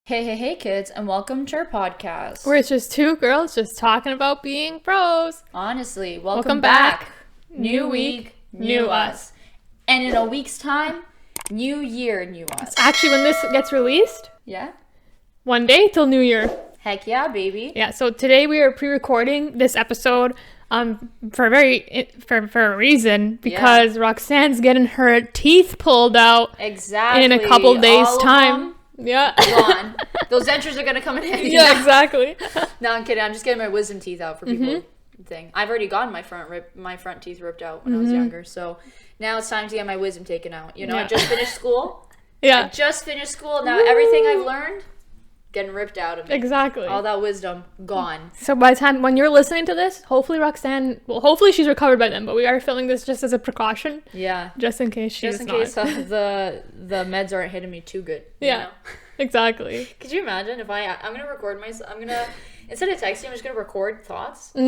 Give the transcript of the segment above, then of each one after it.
Hey, kids, and welcome to our podcast. Where it's just two girls just talking about being bros. Honestly, welcome back. New week, new us. And in a week's time, new year, new us. Actually, when this gets released, Yeah? one day till New Year. Heck yeah, baby. Yeah, so today we are pre-recording this episode for a reason, because Roxanne's getting her teeth pulled out Exactly. in a couple days' All of time. them Yeah. gone. Those dentures are going to come in handy. Yeah, exactly. No, I'm kidding. I'm just getting my wisdom teeth out for people. I've already gotten my front teeth ripped out when I was younger, so now it's time to get my wisdom taken out. You know, I just finished school. Yeah. I just finished school. Now everything I've learned getting ripped out of me. Exactly. All that wisdom gone. So by the time when you're listening to this, hopefully hopefully she's recovered by then, but we are filming this just as a precaution. Yeah. Just in case she's Just in case the meds aren't hitting me too good. Yeah. You know? Exactly. Could you imagine if I'm gonna record myself? I'm gonna, instead of texting, I'm just gonna record thoughts of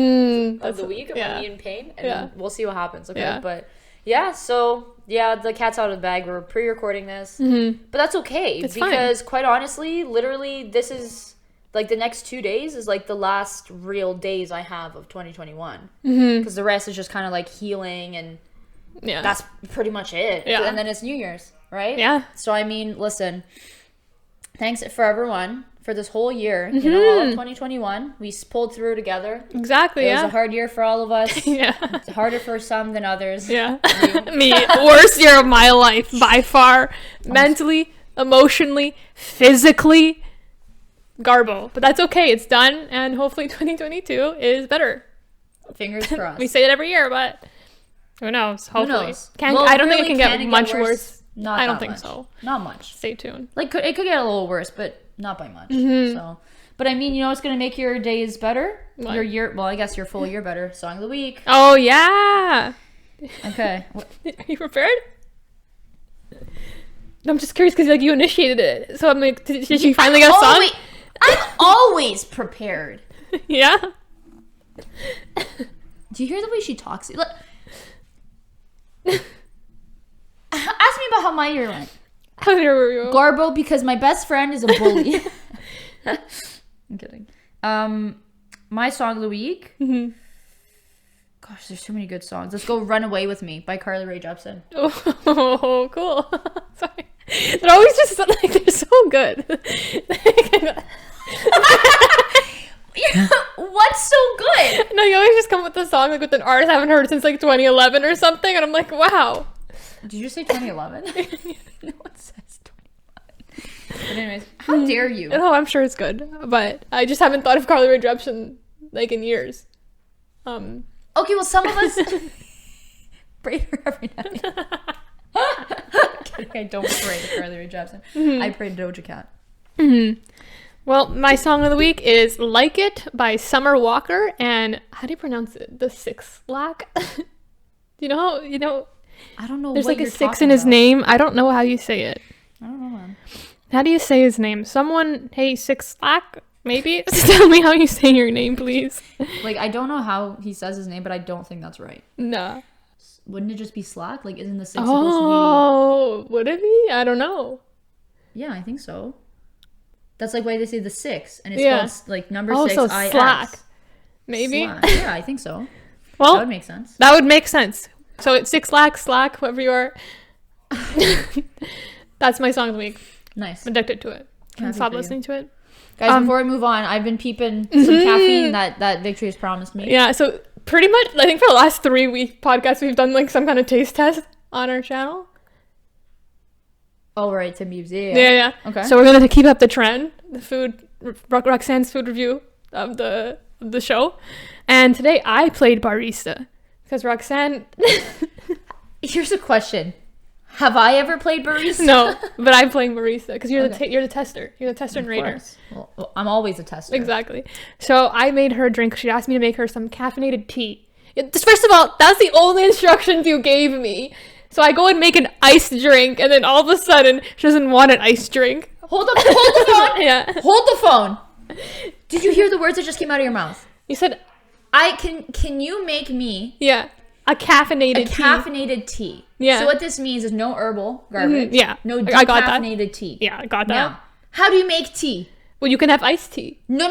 the week of me in pain, and we'll see what happens. Okay, but the cat's out of the bag. We're pre-recording this, but that's okay because quite honestly, literally, this is like the next 2 days is like the last real days I have of 2021, because the rest is just kind of like healing, and that's pretty much it. Yeah. And then it's New Year's, right? Yeah. So I mean, listen. Thanks for everyone for this whole year. You know, all of 2021, we pulled through together. Exactly. It was a hard year for all of us. Yeah. It's harder for some than others. Yeah. Me, worst year of my life by far. Mentally, emotionally, physically, garbo. But that's okay. It's done, and hopefully 2022 is better. Fingers crossed. We say it every year, but who knows? Hopefully. Who knows? I don't think it can get much worse. I don't think so. Not much. Stay tuned. Like it could get a little worse, but not by much. So, but I mean, you know, what's gonna make your days better. What? Your year. Well, I guess your full year better. Song of the week. Oh yeah. Okay. Are you prepared? I'm just curious because like you initiated it, so I'm like, did she finally get a song? I'm always prepared. Yeah. Do you hear the way she talks? Look. Ask me about how my year went. How were you? Garbo, because my best friend is a bully. I'm kidding. My song of the week. Gosh, there's too many good songs. Let's go "Run Away with Me" by Carly Rae Jepsen. Oh, cool. Sorry. They're always just like, they're so good. What's so good? No, you always just come with a song like with an artist I haven't heard since like 2011 or something, and I'm like, wow. Did you say 2011? No, it says 2011. But anyways, how dare you? Oh, I'm sure it's good, but I just haven't thought of Carly Rae Jepsen like in years. Okay, well, some of us braid her every night. I don't braid Carly Rae Jepsen. I braid Doja Cat. Well, my song of the week is "Like It" by Summer Walker, and how do you pronounce it? The Six Lack. You know? I don't know. There's what like a you're 6 in his about. name. I don't know how you say it. I don't know, man. How do you say his name? Someone, hey, Six Lack, maybe? Tell me how you say your name, please. Like, I don't know how he says his name, but I don't think that's right. Nah. Wouldn't it just be Slack? Like, isn't the 6 supposed to be... Oh, would it be? I don't know. Yeah, I think so. That's like why they say the 6, and it's spelled like number 6, so I-S. Slack. Maybe? Slack. Yeah, I think so. Well, that would make sense. That would make sense. So it's Six Lack, Slack, whoever you are. That's my song of the week. Nice. I'm addicted to it. Can't stop listening to it. Guys, before we move on, I've been peeping some caffeine that Victory has promised me. Yeah, so pretty much, I think for the last 3 week podcasts, we've done like some kind of taste test on our channel. Oh, right, to music. Yeah. Okay. So we're going to keep up the trend, the food, Roxanne's food review of the show. And today I played barista because Roxanne... Here's a question. Have I ever played barista? No, but I'm playing barista because you're the tester. You're the tester and rater. Well, I'm always a tester. Exactly. So I made her a drink. She asked me to make her some caffeinated tea. First of all, that's the only instructions you gave me. So I go and make an iced drink, and then all of a sudden, she doesn't want an iced drink. Hold the phone. Yeah. Hold the phone. Did you hear the words that just came out of your mouth? You said, Can you make me... Yeah. A caffeinated tea. Yeah. So what this means is no herbal garbage. Yeah. No I got that. decaffeinated tea. Yeah, I got that. Now, How do you make tea? Well, you can have iced tea. No.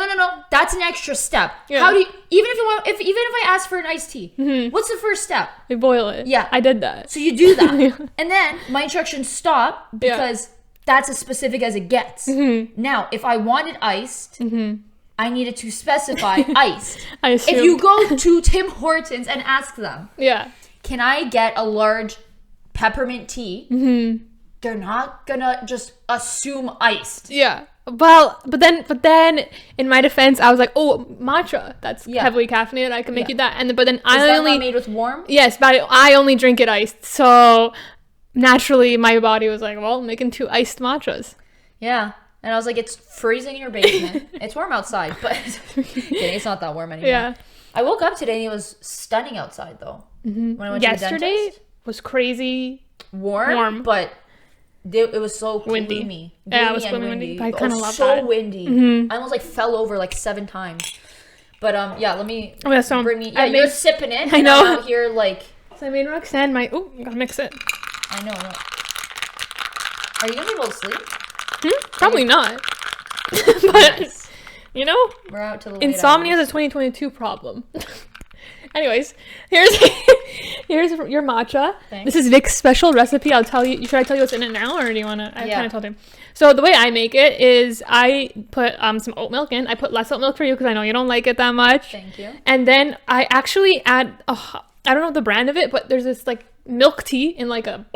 That's an extra step. Yeah. How do you, even if I ask for an iced tea, what's the first step? You boil it. Yeah. I did that. So you do that. And then my instructions stop because that's as specific as it gets. Now, if I wanted iced, I needed to specify iced. I assume. If you go to Tim Hortons and ask them, can I get a large peppermint tea? They're not gonna just assume iced. Yeah. Well, but then, in my defense, I was like, "Oh, matcha. That's heavily caffeinated. I can make you that." But then I only not made with warm. Yes, but I only drink it iced. So naturally, my body was like, "Well, making 2 iced matchas." Yeah, and I was like, "It's freezing in your basement. It's warm outside, but it's not that warm anymore." Yeah. I woke up today and it was stunning outside though. When I went Yesterday to the dentist. was crazy warm, but it was so windy. Gloomy. Yeah, it was windy. I kind of love so that. So windy. I almost like fell over like 7 times. But let me bring me. Yeah, you're sipping it. I know. I'm out here like. So I made Roxanne gotta mix it. I know. Are you gonna be able to sleep? Probably not. But nice. You know, we're out to the insomnia is a 2022 problem. Anyways, here's your matcha. Thanks. This is Vic's special recipe. I'll tell you. Should I tell you what's in it now, or do you want to? I kind of told him. So the way I make it is I put some oat milk in. I put less oat milk for you because I know you don't like it that much. Thank you. And then I actually add. I don't know the brand of it, but there's this like milk tea in like a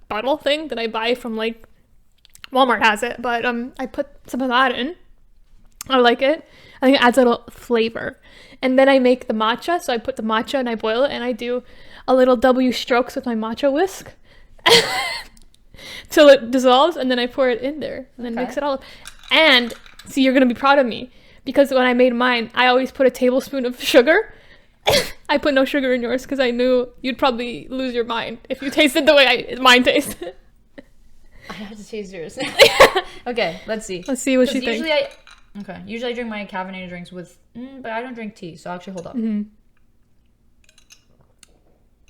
bottle thing that I buy from like Walmart has it. But I put some of that in. I like it. I think it adds a little flavor. And then I make the matcha. So I put the matcha and I boil it and I do a little W strokes with my matcha whisk till it dissolves, and then I pour it in there and then mix it all up. And see, you're going to be proud of me because when I made mine, I always put a tablespoon of sugar. I put no sugar in yours because I knew you'd probably lose your mind if you tasted the way mine tasted. I have to taste yours. Okay, let's see. Let's see what she thinks. Usually I drink my caffeinated drinks with, but I don't drink tea, so actually hold up.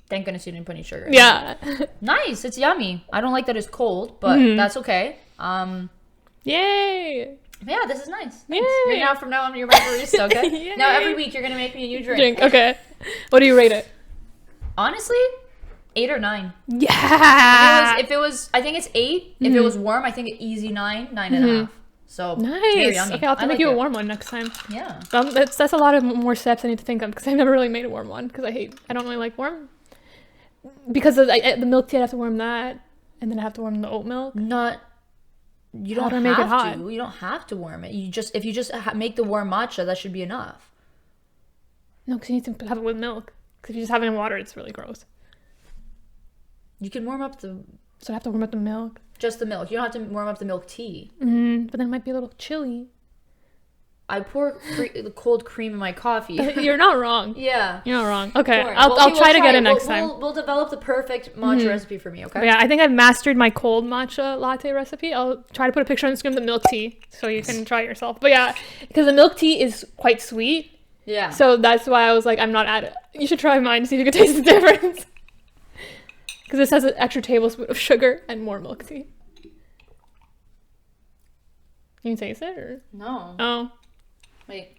Thank goodness you didn't put any sugar in. Yeah. Nice, it's yummy. I don't like that it's cold, but that's okay. Yay. Yeah, this is nice. Yay. From now on, you're my barista, okay? Now every week you're gonna make me a new drink. Okay. What do you rate it? Honestly, 8 or 9. Yeah. If it was, I think it's 8. If it was warm, I think it easy 9, 9.5. So nice. Very yummy. Okay, I'll have to make you a warm one next time. Yeah. That's a lot of more steps I need to think of because I've never really made a warm one because I don't really like warm. Because of the milk tea, I have to warm that, and then I have to warm the oat milk. You don't have make it hot? to. You don't have to warm it. If you just make the warm matcha, that should be enough. No, because you need to have it with milk. Because if you just have it in water, it's really gross. You can warm up So I have to warm up the milk. Just the milk. You don't have to warm up the milk tea. But then it might be a little chilly. I pour the cold cream in my coffee. You're not wrong. Yeah. You're not wrong. Okay, I'll try to get it next time. We'll develop the perfect matcha recipe for me, okay? Yeah, I think I've mastered my cold matcha latte recipe. I'll try to put a picture on the screen of the milk tea so you can try it yourself. But yeah, because the milk tea is quite sweet. Yeah. So that's why I was like, I'm not at it. You should try mine to see if you can taste the difference. Because this has an extra tablespoon of sugar and more milk tea. Can you taste it? Or? No. Oh. Wait.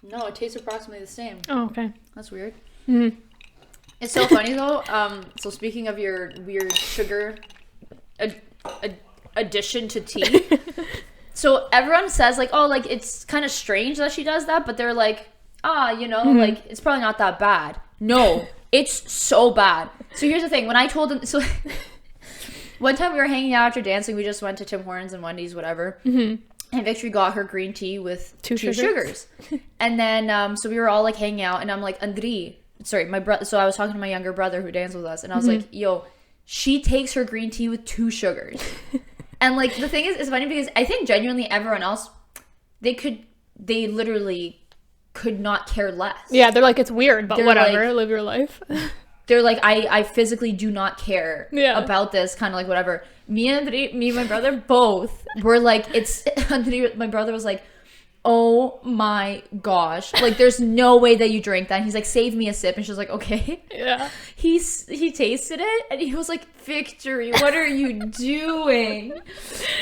No, it tastes approximately the same. Oh, okay. That's weird. It's so funny though. So speaking of your weird sugar addition to tea, so everyone says like, oh, like it's kind of strange that she does that, but they're like, like it's probably not that bad. No, it's so bad. So here's the thing. When I told them, so one time we were hanging out after dancing, we just went to Tim Hortons and Wendy's, whatever. And Victory got her green tea with two sugars. And then, so we were all like hanging out, and I'm like, Andri, sorry, my brother. So I was talking to my younger brother who danced with us, and I was like, yo, she takes her green tea with 2 sugars. And like the thing is, it's funny because I think genuinely everyone else, they literally could not care less. Yeah, they're like, it's weird, but whatever, like, live your life. They're like, I physically do not care about this, kind of like whatever. Me and my brother both were like, my brother was like, oh my gosh, like there's no way that you drink that. And he's like, save me a sip. And she's like, okay. Yeah. He tasted it and he was like, Victory, what are you doing?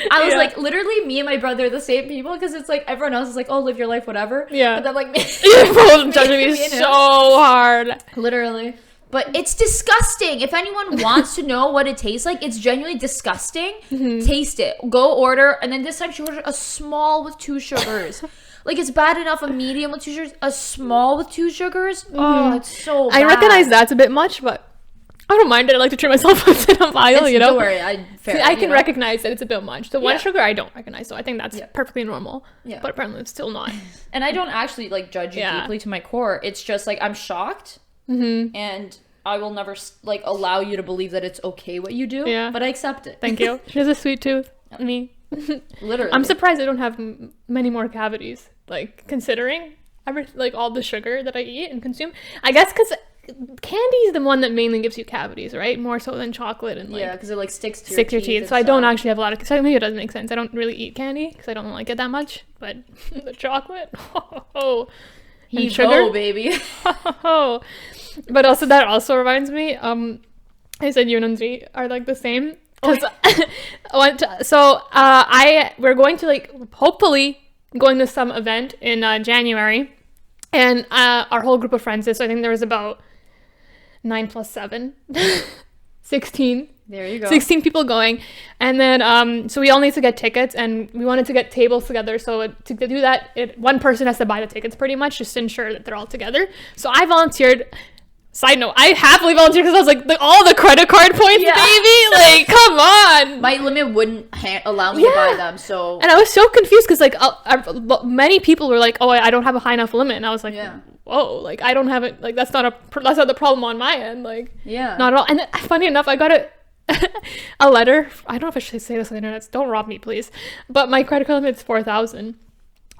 I was like, literally me and my brother are the same people, because it's like everyone else is like, oh, live your life, whatever. Yeah. But then like me, You're both judging me so hard. Literally. But it's disgusting. If anyone wants to know what it tastes like, it's genuinely disgusting. Taste it. Go order. And then this time she ordered a small with 2 sugars. Like, it's bad enough a medium with 2 sugars. A small with 2 sugars? Oh, it's so bad. I recognize that's a bit much, but I don't mind it. I like to treat myself once in a while, you know? Don't worry. I can recognize that it's a bit much. The 1 sugar I don't recognize, so I think that's perfectly normal. Yeah. But apparently it's still not. And I don't actually, like, judge you deeply to my core. It's just, like, I'm shocked. And I will never like allow you to believe that it's okay what you do. Yeah. But I accept it. Thank you. She has a sweet tooth. Me. Literally. I'm surprised I don't have many more cavities. Like, considering like all the sugar that I eat and consume. I guess because candy is the one that mainly gives you cavities, right? More so than chocolate and like because it like sticks to your teeth. So I don't actually have a lot of. So maybe it doesn't make sense. I don't really eat candy because I don't like it that much. But the chocolate, and sugar, baby. But also that also reminds me. I said you and Andri are like the same. Because we're going to like hopefully going to some event in January, and our whole group of friends is. So I think there was about 9 plus 7, 16. There you go. 16 people going, and then so we all need to get tickets, and we wanted to get tables together. So to do that, one person has to buy the tickets pretty much just to ensure that they're all together. So I volunteered. Side note, I happily volunteered because I was like, all the credit card points, baby. Like, come on. My limit wouldn't allow me to buy them, so. And I was so confused because like many people were like, oh, I don't have a high enough limit, and I was like, whoa, like I don't have it. Like that's not the problem on my end. Like, not at all. And funny enough, I got a letter. I don't know if I should say this on the internet. Don't rob me, please. But my credit card limit is 4,000,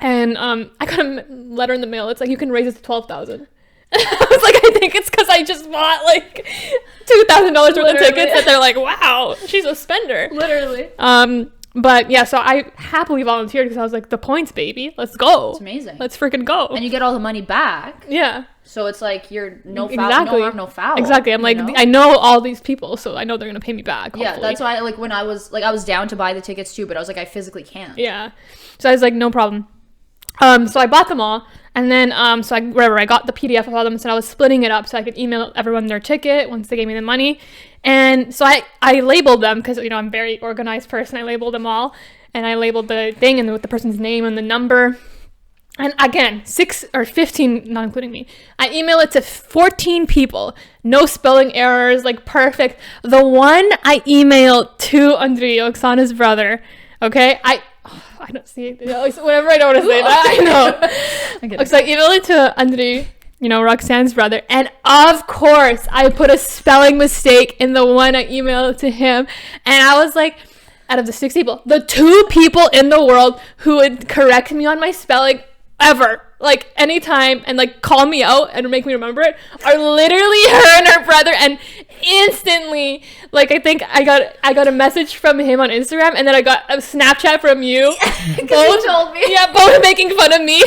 and I got a letter in the mail. It's like you can raise it to 12,000. I was like, I think it's because I just bought like $2,000 worth of tickets that they're like, wow, she's a spender. Literally. But yeah, so I happily volunteered because I was like, the points, baby, let's go. It's amazing. Let's freaking go. And you get all the money back. Yeah. So it's like you're no harm, no foul. Exactly. I'm like, I know all these people, so I know they're gonna pay me back. Hopefully. Yeah, that's why like when I was down to buy the tickets too, but I was like, I physically can't. Yeah. So I was like, no problem. So I bought them all, and then I got the PDF of all them, so I was splitting it up so I could email everyone their ticket once they gave me the money. And so I labeled them because I'm a very organized person. I labeled them all, and I labeled the thing and with the person's name and the number. And again, 6 or 15, not including me. I emailed it to 14 people. No spelling errors, like perfect. The one I emailed to Andri, Oksana's brother. Okay, I don't see it. Whenever I don't want to say that, I know. So I emailed it to Andri, Roxanne's brother. And of course, I put a spelling mistake in the one I emailed to him. And I was like, out of the 6 people, the 2 people in the world who would correct me on my spelling ever, like anytime, and like call me out and make me remember it, are literally her and her brother. And instantly, like I think I got a message from him on Instagram, and then I got a Snapchat from you. Both told me. Yeah, both making fun of me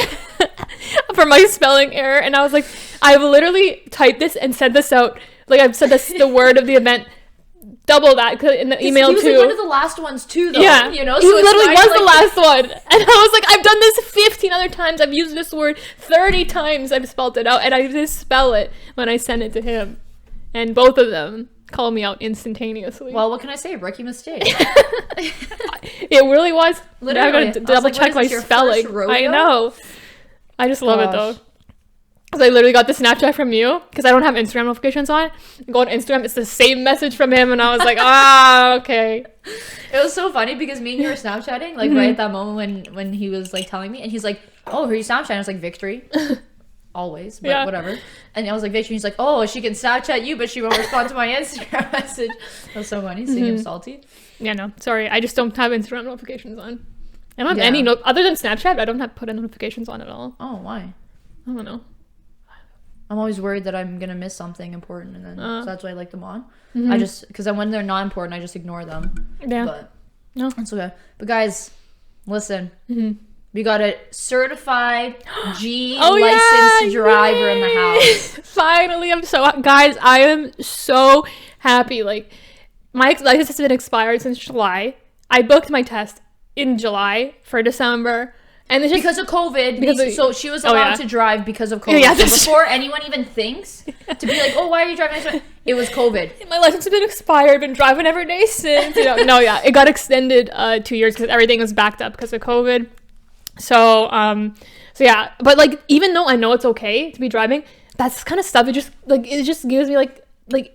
for my spelling error. And I was like, I've literally typed this and sent this out. Like I've said the word of the event double that in the email too. He was like one of the last ones too, though. Yeah, so he literally was the last one. And I was like, I've done this 15 other times. I've used this word 30 times. I've spelled it out, and I just spell it when I send it to him. And both of them call me out instantaneously. Well, what can I say? Rookie mistake. It really was. Literally, I gotta double check my spelling. I know. I just love it though. Because I literally got the Snapchat from you, because I don't have Instagram notifications on. I go on Instagram, it's the same message from him, and I was like, okay. It was so funny because me and you were Snapchatting, like right at that moment when he was like telling me, and he's like, oh, who are you Snapchatting? I was like, Victory. Always, but whatever. And I was like, Victory. He's like, oh, she can Snapchat you, but she won't respond to my Instagram message. That was so funny, seeing him salty. Yeah, no, sorry. I just don't have Instagram notifications on. I don't have any, other than Snapchat, I don't have put notifications on at all. Oh, why? I don't know. I'm always worried that I'm gonna miss something important, and then so that's why I like them on. I just because when they're not important, I just ignore them. Yeah, but no, it's okay. But guys, listen, We got a certified G licensed driver in the house. Finally, guys, I am so happy. Like, my license has been expired since July. I booked my test in July for December. And it's just because of COVID. So she was allowed to drive because of COVID. Yeah, so before anyone even thinks to be like, oh, why are you driving? It was COVID. My license has been expired. Been driving every day since. It got extended 2 years because everything was backed up because of COVID. So yeah, but like, even though I know it's okay to be driving, that's kind of stuff. It just gives me like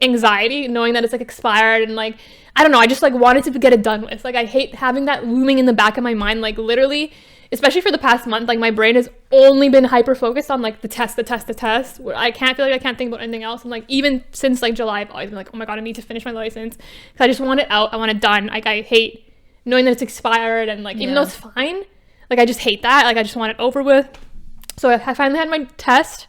anxiety knowing that it's like expired, and like, I don't know. I just like wanted to get it done with. Like, I hate having that looming in the back of my mind. Like, literally, especially for the past month, like, my brain has only been hyper focused on like the test. Where I can't think about anything else. And like, even since like July, I've always been like, oh my god, I need to finish my license because I just want it out. I want it done. Like, I hate knowing that it's expired, and like, even though it's fine. Like, I just hate that. Like, I just want it over with. So I finally had my test.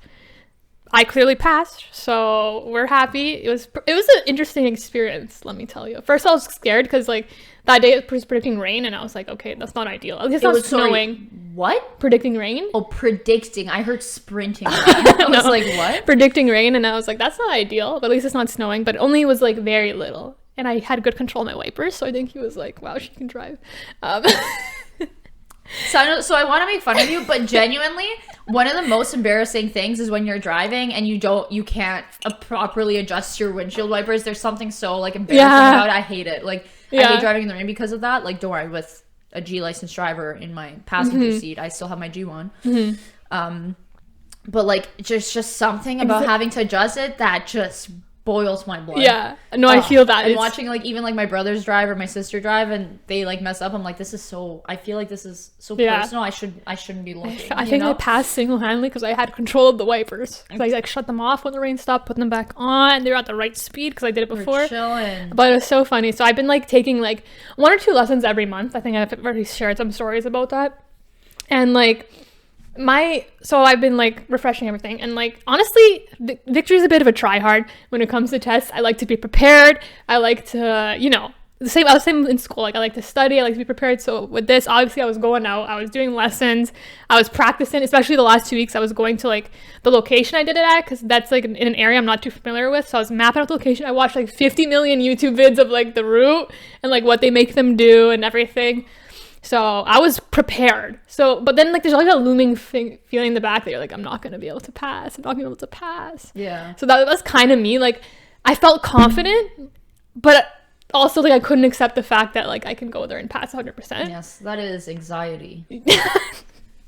I clearly passed. So we're happy. It was an interesting experience, let me tell you. First, I was scared because, like, that day it was predicting rain. And I was like, okay, that's not ideal. At least it's not snowing. Sorry, what? Predicting rain? Oh, predicting. I heard sprinting rain. I was like, what? Predicting rain. And I was like, that's not ideal. But at least it's not snowing. But it only was, like, very little. And I had good control of my wipers. So I think he was like, wow, she can drive. So I want to make fun of you, but genuinely, one of the most embarrassing things is when you're driving and you can't properly adjust your windshield wipers. There's something so like embarrassing about it. I hate it. Like, I hate driving in the rain because of that. Like, don't worry, with a G licensed driver in my passenger seat, I still have my G1. But like, just something about having to adjust it that just boils my blood. Yeah, no, I feel that. And watching like even like my brothers drive or my sister drive and they like mess up, I'm like, I feel like this is so personal. I shouldn't be looking. I think I passed single-handedly because I had control of the wipers. I like shut them off when the rain stopped, put them back on. They were at the right speed because I did it before. We're chilling. But it was so funny. So I've been like taking like 1 or 2 lessons every month. I think I've already shared some stories about that. And like, so I've been like refreshing everything, and like, honestly, Victory's a bit of a try-hard when it comes to tests. I like to be prepared. I like to, I was the same in school. Like, I like to study. I like to be prepared. So with this, obviously, I was going out. I was doing lessons. I was practicing, especially the last 2 weeks. I was going to like the location I did it at because that's like in an area I'm not too familiar with. So I was mapping out the location. I watched like 50 million YouTube vids of like the route and like what they make them do and everything. So I was prepared. So, but then like there's like a looming feeling in the back that you're like, I'm not going to be able to pass. Yeah. So that was kind of me. Like, I felt confident, but also like I couldn't accept the fact that like I can go there and pass 100%. Yes, that is anxiety.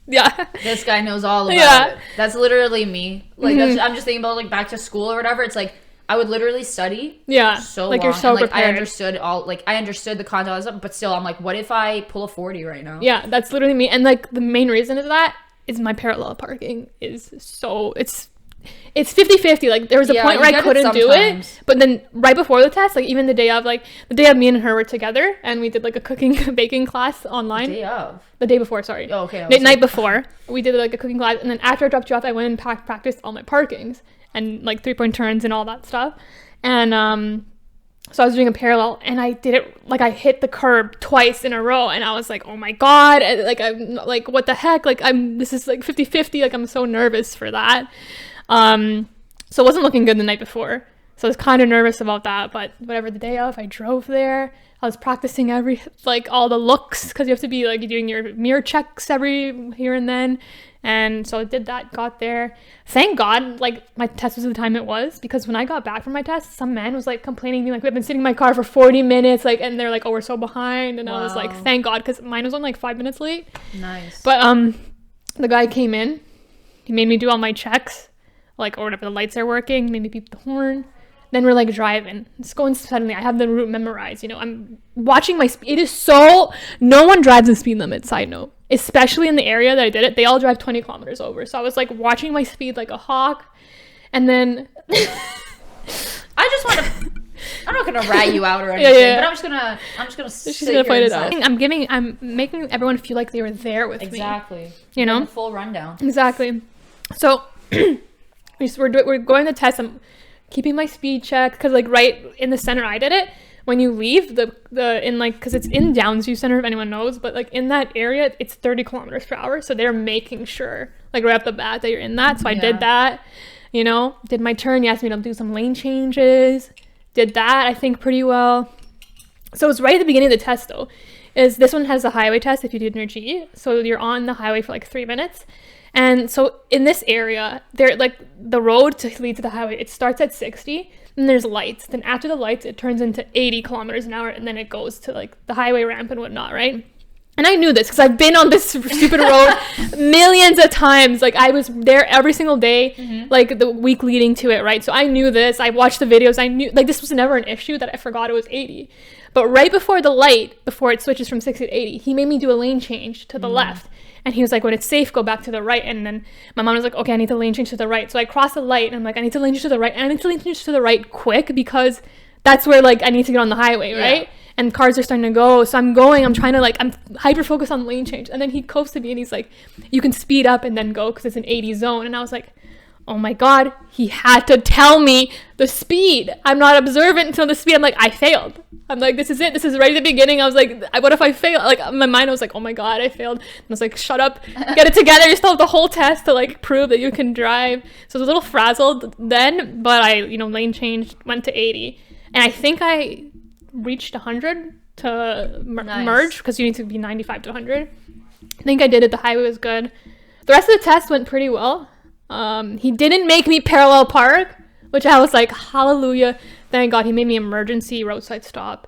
Yeah. This guy knows all about it. That's literally me. Like, I'm just thinking about like back to school or whatever. It's like, I would literally study so like long. You're so and, like, prepared. I understood the content, but still I'm like, what if I pull a 40 right now? Yeah, that's literally me. And like the main reason of that is my parallel parking is so it's 50-50. Like, there was a point where I couldn't do it, but then right before the test, like even the day of me and her were together and we did like a baking class online. The day before, sorry. Oh, okay. Night before we did like a cooking class, and then after I dropped you off, I went and practiced all my parkings and like 3-point turns and all that stuff. And so I was doing a parallel, and I did it like I hit the curb twice in a row, and I was like, oh my god, and, like, I'm like, what the heck, like this is like 50-50, like I'm so nervous for that. So it wasn't looking good the night before, so I was kind of nervous about that. But whatever, the day of, I drove there. I was practicing all the looks, because you have to be like doing your mirror checks every here and then. And so I did that, got there. Thank God, like, my test was the time it was, because when I got back from my test, some man was, like, complaining to me, like, we've been sitting in my car for 40 minutes, like, and they're like, oh, we're so behind. And I was like, thank God, because mine was only, like, 5 minutes late. Nice. But, the guy came in. He made me do all my checks, like, or whatever, the lights are working, made me beep the horn. Then we're, like, driving. It's going suddenly. I have the route memorized, I'm watching my speed. It is so... No one drives the speed limit, side note. Especially in the area that I did it. They all drive 20 kilometers over. So I was, like, watching my speed like a hawk. And then... I just want to... I'm not going to rat you out or anything, but I'm just going to sit here point it out. I'm making everyone feel like they were there with me. Exactly. Full rundown. Exactly. So, we're going to test. I'm keeping my speed check, because, like, right in the center I did it. when you leave the in like, because it's in Downsview Center, if anyone knows, but like in that area it's 30 kilometers per hour, so they're making sure like right off the bat that you're in that. So I did that, you know, did my turn. You asked me to do some lane changes, did that I think pretty well. So it's right at the beginning of the test though, is this one has a highway test if you did your G, so you're on the highway for like 3 minutes. And so in this area, there, like, the road to lead to the highway, it starts at 60, and there's lights. Then after the lights, it turns into 80 kilometers an hour, and then it goes to, like, the highway ramp and whatnot, right? And I knew this because I've been on this stupid road millions of times. Like, I was there every single day, like, the week leading to it, right? So I knew this. I watched the videos. I knew, like, this was never an issue that I forgot it was 80. But right before the light, before it switches from 60 to 80, he made me do a lane change to the left. And he was like, when it's safe, go back to the right. And then my mom was like, okay, I need to lane change to the right. So I crossed the light, and I'm like, I need to lane change to the right. And I need to lane change to the right quick because that's where, like, I need to get on the highway, right? And cars are starting to go. So I'm trying to, like, I'm hyper-focused on lane change. And then he goes to me, and he's like, you can speed up and then go because it's an 80 zone. And I was like, oh my God, he had to tell me the speed. I'm not observant until the speed. I'm like, I failed. I'm like, this is it. This is right at the beginning. I was like, what if I fail? Like, in my mind, I was like, oh my God, I failed. And I was like, shut up, get it together. You still have the whole test to, like, prove that you can drive. So I was a little frazzled then, but I, you know, lane changed, went to 80. And I think I reached 100 to merge because you need to be 95 to 100. I think I did it. The highway was good. The rest of the test went pretty well. He didn't make me parallel park, which I was like, hallelujah, thank God. He made me emergency roadside stop.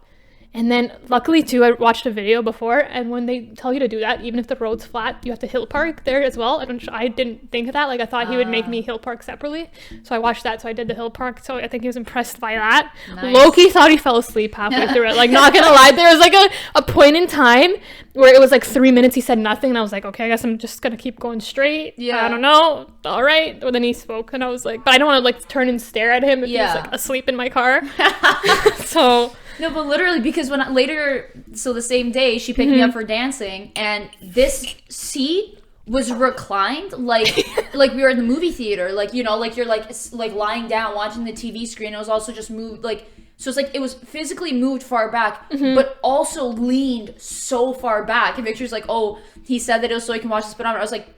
And then luckily too, I watched a video before, and when they tell you to do that, even if the road's flat, you have to hill park there as well. I didn't think of that. Like, I thought he would make me hill park separately. So I watched that. So I did the hill park. So I think he was impressed by that. Nice. Loki thought he fell asleep halfway through it. Like, not gonna lie, there was like a point in time where it was like 3 minutes, he said nothing, and I was like, okay, I guess I'm just gonna keep going straight. I don't know. All right. But then he spoke, and I was like, but I don't want to, like, turn and stare at him if he's, like, asleep in my car. So no, but literally, because when so the same day, she picked me up for dancing, and this seat was reclined like like we were in the movie theater, like, you know, like you're like lying down watching the TV screen. It was also just moved, like, so it's like it was physically moved far back, but also leaned so far back. And Victor's like, oh, he said that it was so he can watch the speedometer. I was like,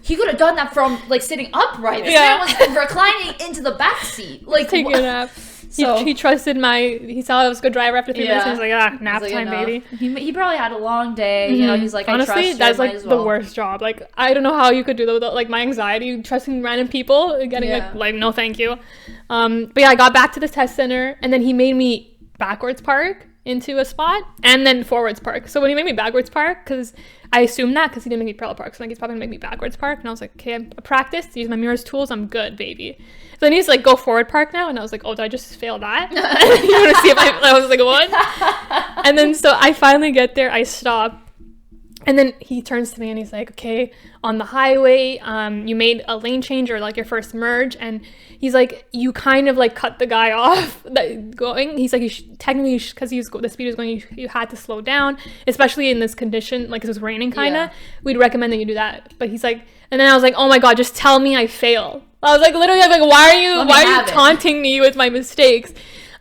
he could have done that from, like, sitting upright. This man was reclining into the back seat, like, taking a nap. So he trusted he saw I was a good driver after 3 minutes, and he was like, nap like, time, baby. He probably had a long day, you know, he's like, honestly, I trust you, that's, like, the worst job. Like, I don't know how you could do that without, like, my anxiety, trusting random people, and getting, like, no thank you. But yeah, I got back to the test center, and then he made me backwards park into a spot, and then forwards park. So when he made me backwards park, because I assumed that, because he didn't make me parallel park, so like, he's probably gonna make me backwards park, and I was like, okay, I practiced, use my mirror's tools, I'm good, baby. So then he's like, go forward park now, and I was like, oh, did I just fail that? You want to see if I was like, what? And then so I finally get there, I stop, and then he turns to me and he's like, okay, on the highway, you made a lane change, or like your first merge, and he's like, you kind of like cut the guy off that going. He's like, technically, because the speed was going, you had to slow down, especially in this condition, like it was raining kind of. We'd recommend that you do that. But he's like, and then I was like, oh my God, just tell me I fail. I was like, literally, I'm like, why are you taunting me with my mistakes?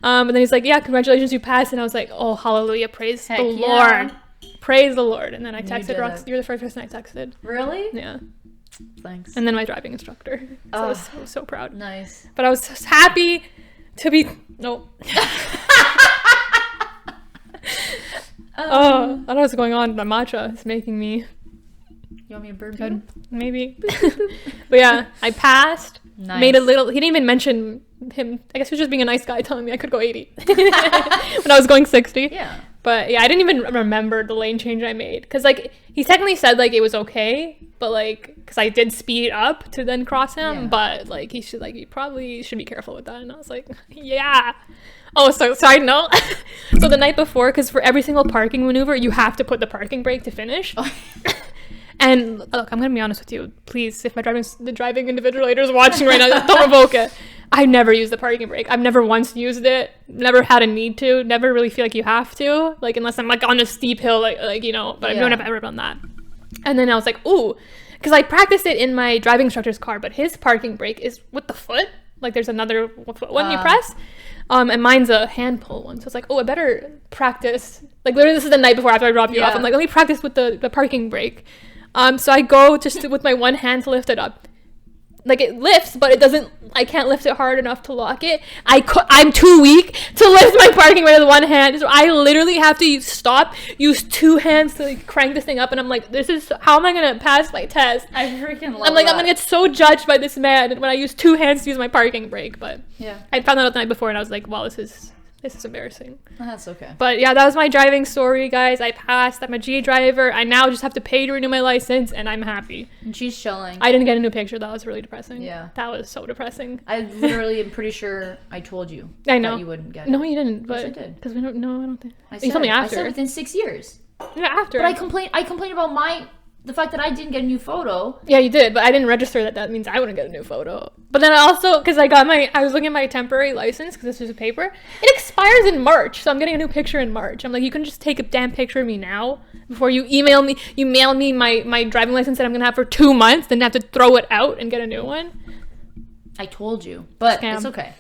And then he's like, yeah, congratulations, you passed. And I was like, oh, hallelujah, praise the Lord. Praise the Lord. And then I texted Roxanne. You're the first person I texted. Really? Yeah. Thanks. And then my driving instructor. So I was so proud. Nice. But I was just happy to be... No. I don't know what's going on. The matcha is making me... You want me to burp good? Maybe. But yeah, I passed. Nice. Made a little... He didn't even mention him. I guess he was just being a nice guy telling me I could go 80. When I was going 60. Yeah. But yeah, I didn't even remember the lane change I made. Because, like, he technically said, like, it was okay. But, like, because I did speed up to then cross him. Yeah. But, like, he probably should be careful with that. And I was like, yeah. Oh, so side note. So the night before, because for every single parking maneuver, you have to put the parking brake to finish. And look, I'm gonna be honest with you, please. If the driving invigilator is watching right now, don't revoke it. I never use the parking brake. I've never once used it. Never had a need to. Never really feel like you have to. Like, unless I'm like on a steep hill, like you know. But I've never ever done that. And then I was like, ooh, because I practiced it in my driving instructor's car, but his parking brake is with the foot. Like there's another one you press. And mine's a hand pull one. So it's like, oh, I better practice. Like literally this is the night before after I drop you off. I'm like, let me practice with the parking brake. So I go just with my one hand to lift it up. Like it lifts, but it doesn't, I can't lift it hard enough to lock it. I'm too weak to lift my parking brake with one hand. So I literally have to use two hands to like crank this thing up. And I'm like, how am I going to pass my test? I freaking love I'm like, that. I'm going to get so judged by this man when I use two hands to use my parking brake. But yeah, I found that out the night before and I was like, wow, this is embarrassing. That's okay. But yeah, that was my driving story, guys. I passed. I'm a G driver. I now just have to pay to renew my license, and I'm happy. And she's chilling. I didn't get a new picture. That was really depressing. Yeah. That was so depressing. I literally am pretty sure I told you. I know. That you wouldn't get it. No, you didn't. But yes, I did. Because we don't know. I don't think. I You told me after. I said within 6 years. Yeah, after. But I complained about the fact that I didn't get a new photo. Yeah, you did, but I didn't register that means I wouldn't get a new photo. But then also, because I was looking at my temporary license, because this was a paper, it expires in March, so I'm getting a new picture in March. I'm like, you can just take a damn picture of me now, before you mail me my driving license that I'm going to have for 2 months, then have to throw it out and get a new one. I told you, but Scam. It's okay.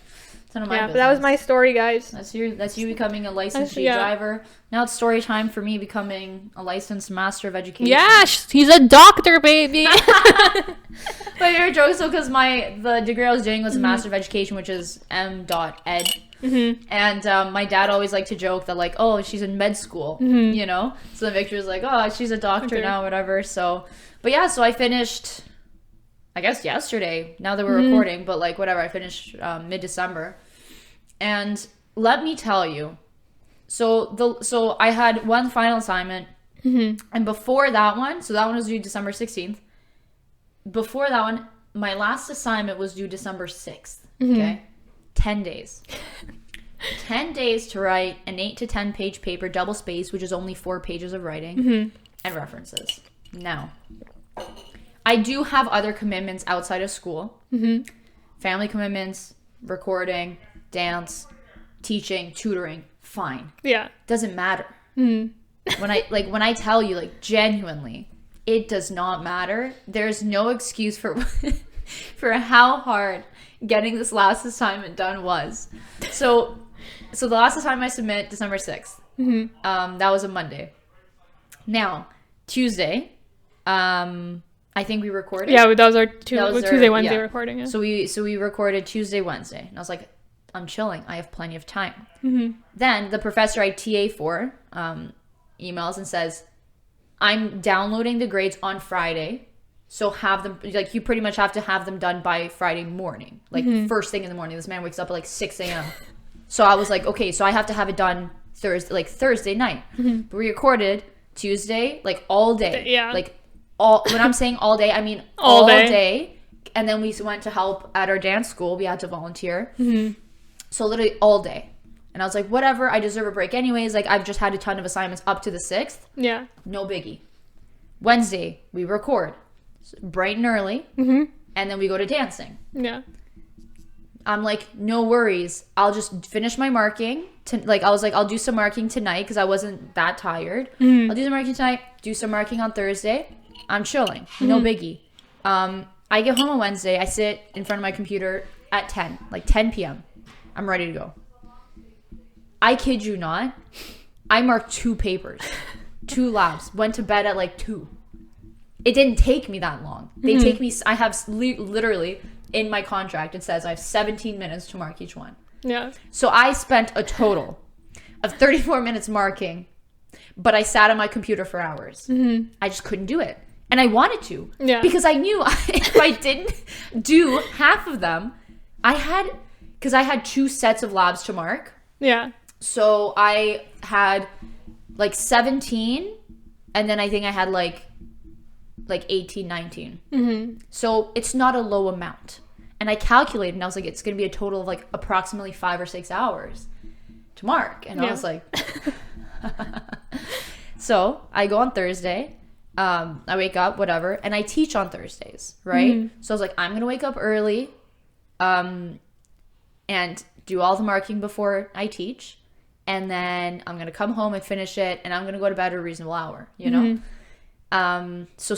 It's none of my Yeah, business. but that was my story, guys. That's you becoming a licensed G Yeah. driver. Now it's story time for me becoming a licensed master of education. Yeah, he's a doctor, baby. My favorite joke is because the degree I was doing was a master of education, which is M.Ed. Mm-hmm. And my dad always liked to joke that like, oh, she's in med school, you know? So the Victor was like, oh, she's a doctor now, whatever. So, but yeah, so I finished, I guess yesterday, now that we're recording, but like whatever, I finished mid-December. And let me tell you, so I had one final assignment, and before that one, so that one was due December 16th. Before that one, my last assignment was due December 6th, okay? 10 days. 10 days to write an 8 to 10 page paper, double spaced, which is only 4 pages of writing, and references. Now, I do have other commitments outside of school. Family commitments, recording, dance, teaching, tutoring, fine. Yeah. Doesn't matter. When I tell you, like, genuinely, it does not matter. There's no excuse for for how hard getting this last assignment done was. So the last assignment I submit December 6th. That was a Monday. Now, Tuesday, I think we recorded. Yeah, that was our Tuesday, Wednesday recording. Yeah. So we recorded Tuesday, Wednesday. And I was like, I'm chilling. I have plenty of time. Then the professor I TA for emails and says, I'm downloading the grades on Friday. So have them, like, you pretty much have to have them done by Friday morning. Like, first thing in the morning. This man wakes up at like 6 a.m. So I was like, okay, so I have to have it done Thursday night. But we recorded Tuesday, like, all day. Yeah. Like, when I'm saying all day, I mean all day. And then we went to help at our dance school. We had to volunteer. So literally all day. And I was like, whatever, I deserve a break anyways. Like, I've just had a ton of assignments up to the 6th. Yeah. No biggie. Wednesday, we record. Bright and early. And then we go to dancing. Yeah. I'm like, no worries. I'll just finish my marking. I was like, I'll do some marking tonight because I wasn't that tired. I'll do some marking tonight. Do some marking on Thursday. I'm chilling. No biggie. I get home on Wednesday. I sit in front of my computer at 10 p.m. I'm ready to go. I kid you not. I marked 2 papers, 2 labs. Went to bed at like 2. It didn't take me that long. They take me. I have literally in my contract. It says I have 17 minutes to mark each one. Yeah. So I spent a total of 34 minutes marking, but I sat on my computer for hours. I just couldn't do it, and I wanted to. Yeah. Because I knew if I didn't do half of them, I had 2 sets of labs to mark. Yeah. So I had like 17, and then I think I had like 18, 19. So it's not a low amount. And I calculated, and I was like, it's going to be a total of like approximately 5 or 6 hours to mark. And I was like, so I go on Thursday. I wake up, whatever, and I teach on Thursdays, right? So I was like, I'm going to wake up early and do all the marking before I teach. And then I'm going to come home and finish it, and I'm going to go to bed at a reasonable hour, you know? So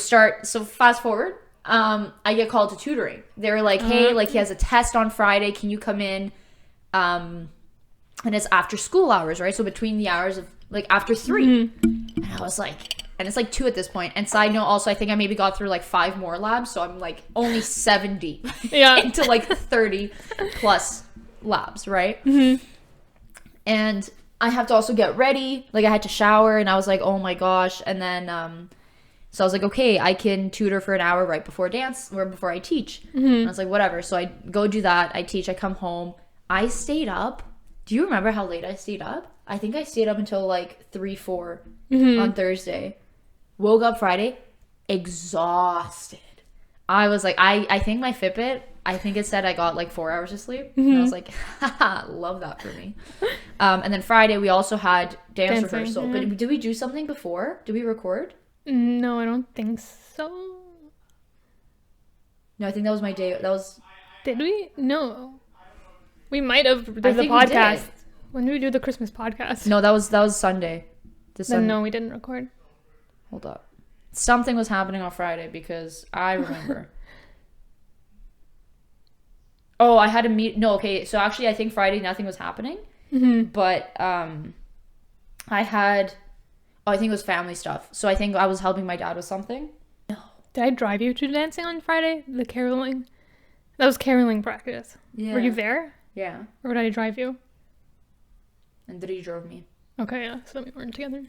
fast forward, I get called to tutoring. They were like, hey, like he has a test on Friday. Can you come in? And it's after school hours, right? So between the hours of like after 3. And I was like, and it's like 2 at this point. And side note, also, I think I maybe got through like 5 more labs. So I'm like only 70 into like 30 plus labs, right? And I have to also get ready. Like I had to shower and I was like, oh my gosh. And then, so I was like, okay, I can tutor for an hour right before dance or before I teach. And I was like, whatever. So I go do that. I teach. I come home. I stayed up. Do you remember how late I stayed up? I think I stayed up until like 3, 4 on Thursday. Woke up Friday, exhausted. I was like, I think my Fitbit, I think it said I got like 4 hours of sleep. And I was like, haha, love that for me. And then Friday, we also had dance rehearsal. But did we do something before? Did we record? No, I don't think so. No, I think that was my day. That was... Did we? No. We might have did the podcast. When did we do the Christmas podcast? No, that was Sunday. Then no, we didn't record. Hold up. Something was happening on Friday because I remember. Oh, I had a meet. No, okay. So actually, I think Friday nothing was happening. But I had. Oh, I think it was family stuff. So I think I was helping my dad with something. No. Did I drive you to dancing on Friday? The caroling. That was caroling practice. Yeah. Were you there? Yeah. Or did I drive you? And Dri drove me. Okay, yeah. So we weren't together.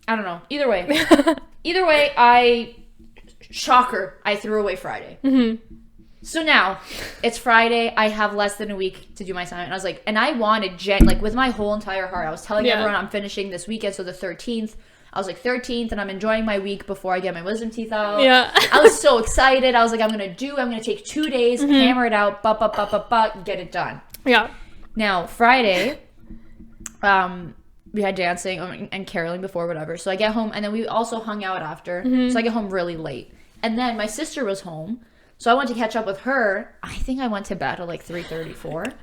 I don't know. Either way, shocker, I threw away Friday. So now, it's Friday, I have less than a week to do my assignment. And I was like, and I wanted like with my whole entire heart, I was telling everyone I'm finishing this weekend, so the 13th. I was like 13th, and I'm enjoying my week before I get my wisdom teeth out. Yeah. I was so excited. I was like, I'm going to take 2 days, hammer it out, get it done. Yeah. Now, Friday, we had dancing and caroling before, whatever. So I get home, and then we also hung out after. So I get home really late. And then my sister was home, so I went to catch up with her. I think I went to bed at like 3:34,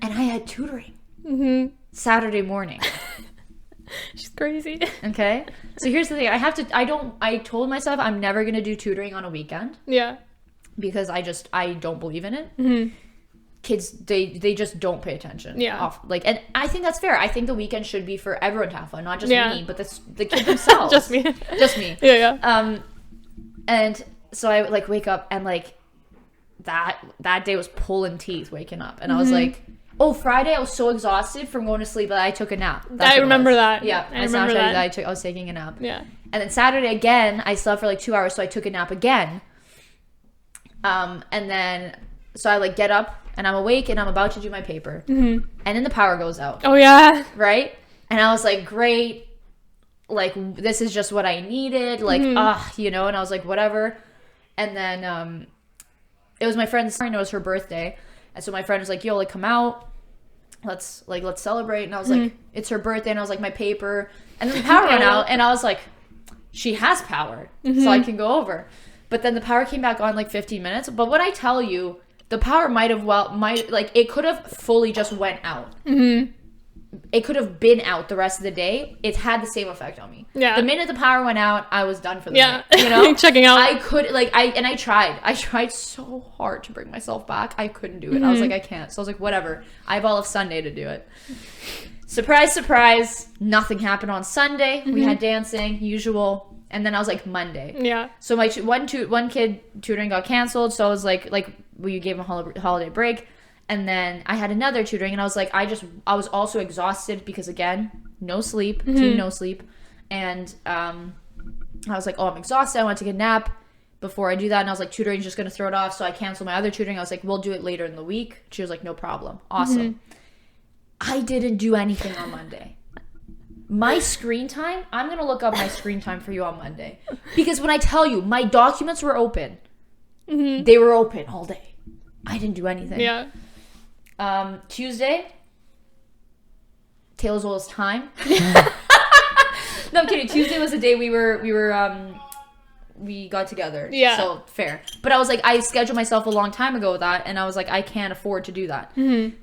and I had tutoring Saturday morning. She's crazy. Okay. So here's the thing. I told myself I'm never going to do tutoring on a weekend. Yeah. Because I don't believe in it. Kids, they just don't pay attention. Yeah. And I think that's fair. I think the weekend should be for everyone to have fun, not just me, but the kids themselves. Just me. Yeah. And so I like wake up and like that day was pulling teeth waking up, and I was like, oh, Friday I was so exhausted from going to sleep that I took a nap. I remember that. Yeah. I remember that. I was taking a nap. Yeah. And then Saturday again, I slept for like 2 hours, so I took a nap again. And then so I like get up and I'm awake and I'm about to do my paper. And then the power goes out. Oh yeah. Right? And I was like, great. Like this is just what I needed. Like, and I was like, whatever. And then it was my friend's, it was her birthday. And so my friend was like, yo, like come out. Let's celebrate. And I was like, it's her birthday. And I was like, my paper. And then the power went out. And I was like, she has power. So I can go over. But then the power came back on like 15 minutes. But when I tell you, the power it could have fully just went out. It could have been out the rest of the day. It had the same effect on me. Yeah. The minute the power went out, I was done for the night. You know? Checking out. I tried. I tried so hard to bring myself back. I couldn't do it. I was like, I can't. So I was like, whatever. I have all of Sunday to do it. Surprise, surprise. Nothing happened on Sunday. We had dancing, usual. And then I was like, Monday. Yeah. So my one kid tutoring got canceled. So I was like we gave him a holiday break. And then I had another tutoring, and I was like, I was also exhausted because, again, no sleep, team no sleep. And I was like, oh, I'm exhausted. I want to take a nap before I do that. And I was like, tutoring's just going to throw it off. So I canceled my other tutoring. I was like, we'll do it later in the week. She was like, no problem. Awesome. I didn't do anything on Monday. My screen time, I'm going to look up my screen time for you on Monday. Because when I tell you, my documents were open. They were open all day. I didn't do anything. Yeah. Tuesday, Taylor's oldest time. No, I'm kidding. Tuesday was the day we got together. Yeah. So fair. But I was like, I scheduled myself a long time ago with that, and I was like, I can't afford to do that.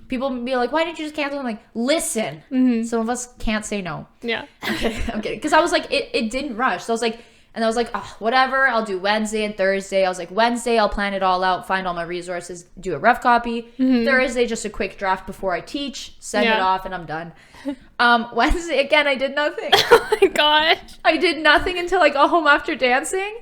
People be like, why didn't you just cancel? I'm like, listen, some of us can't say no. Yeah. I'm kidding. Because I was like, it didn't rush. So I was like, And I was like, oh, whatever, I'll do Wednesday and Thursday. I was like, Wednesday, I'll plan it all out, find all my resources, do a rough copy. Thursday, just a quick draft before I teach, send it off, and I'm done. Wednesday, again, I did nothing. Oh my gosh. I did nothing until I got home after dancing.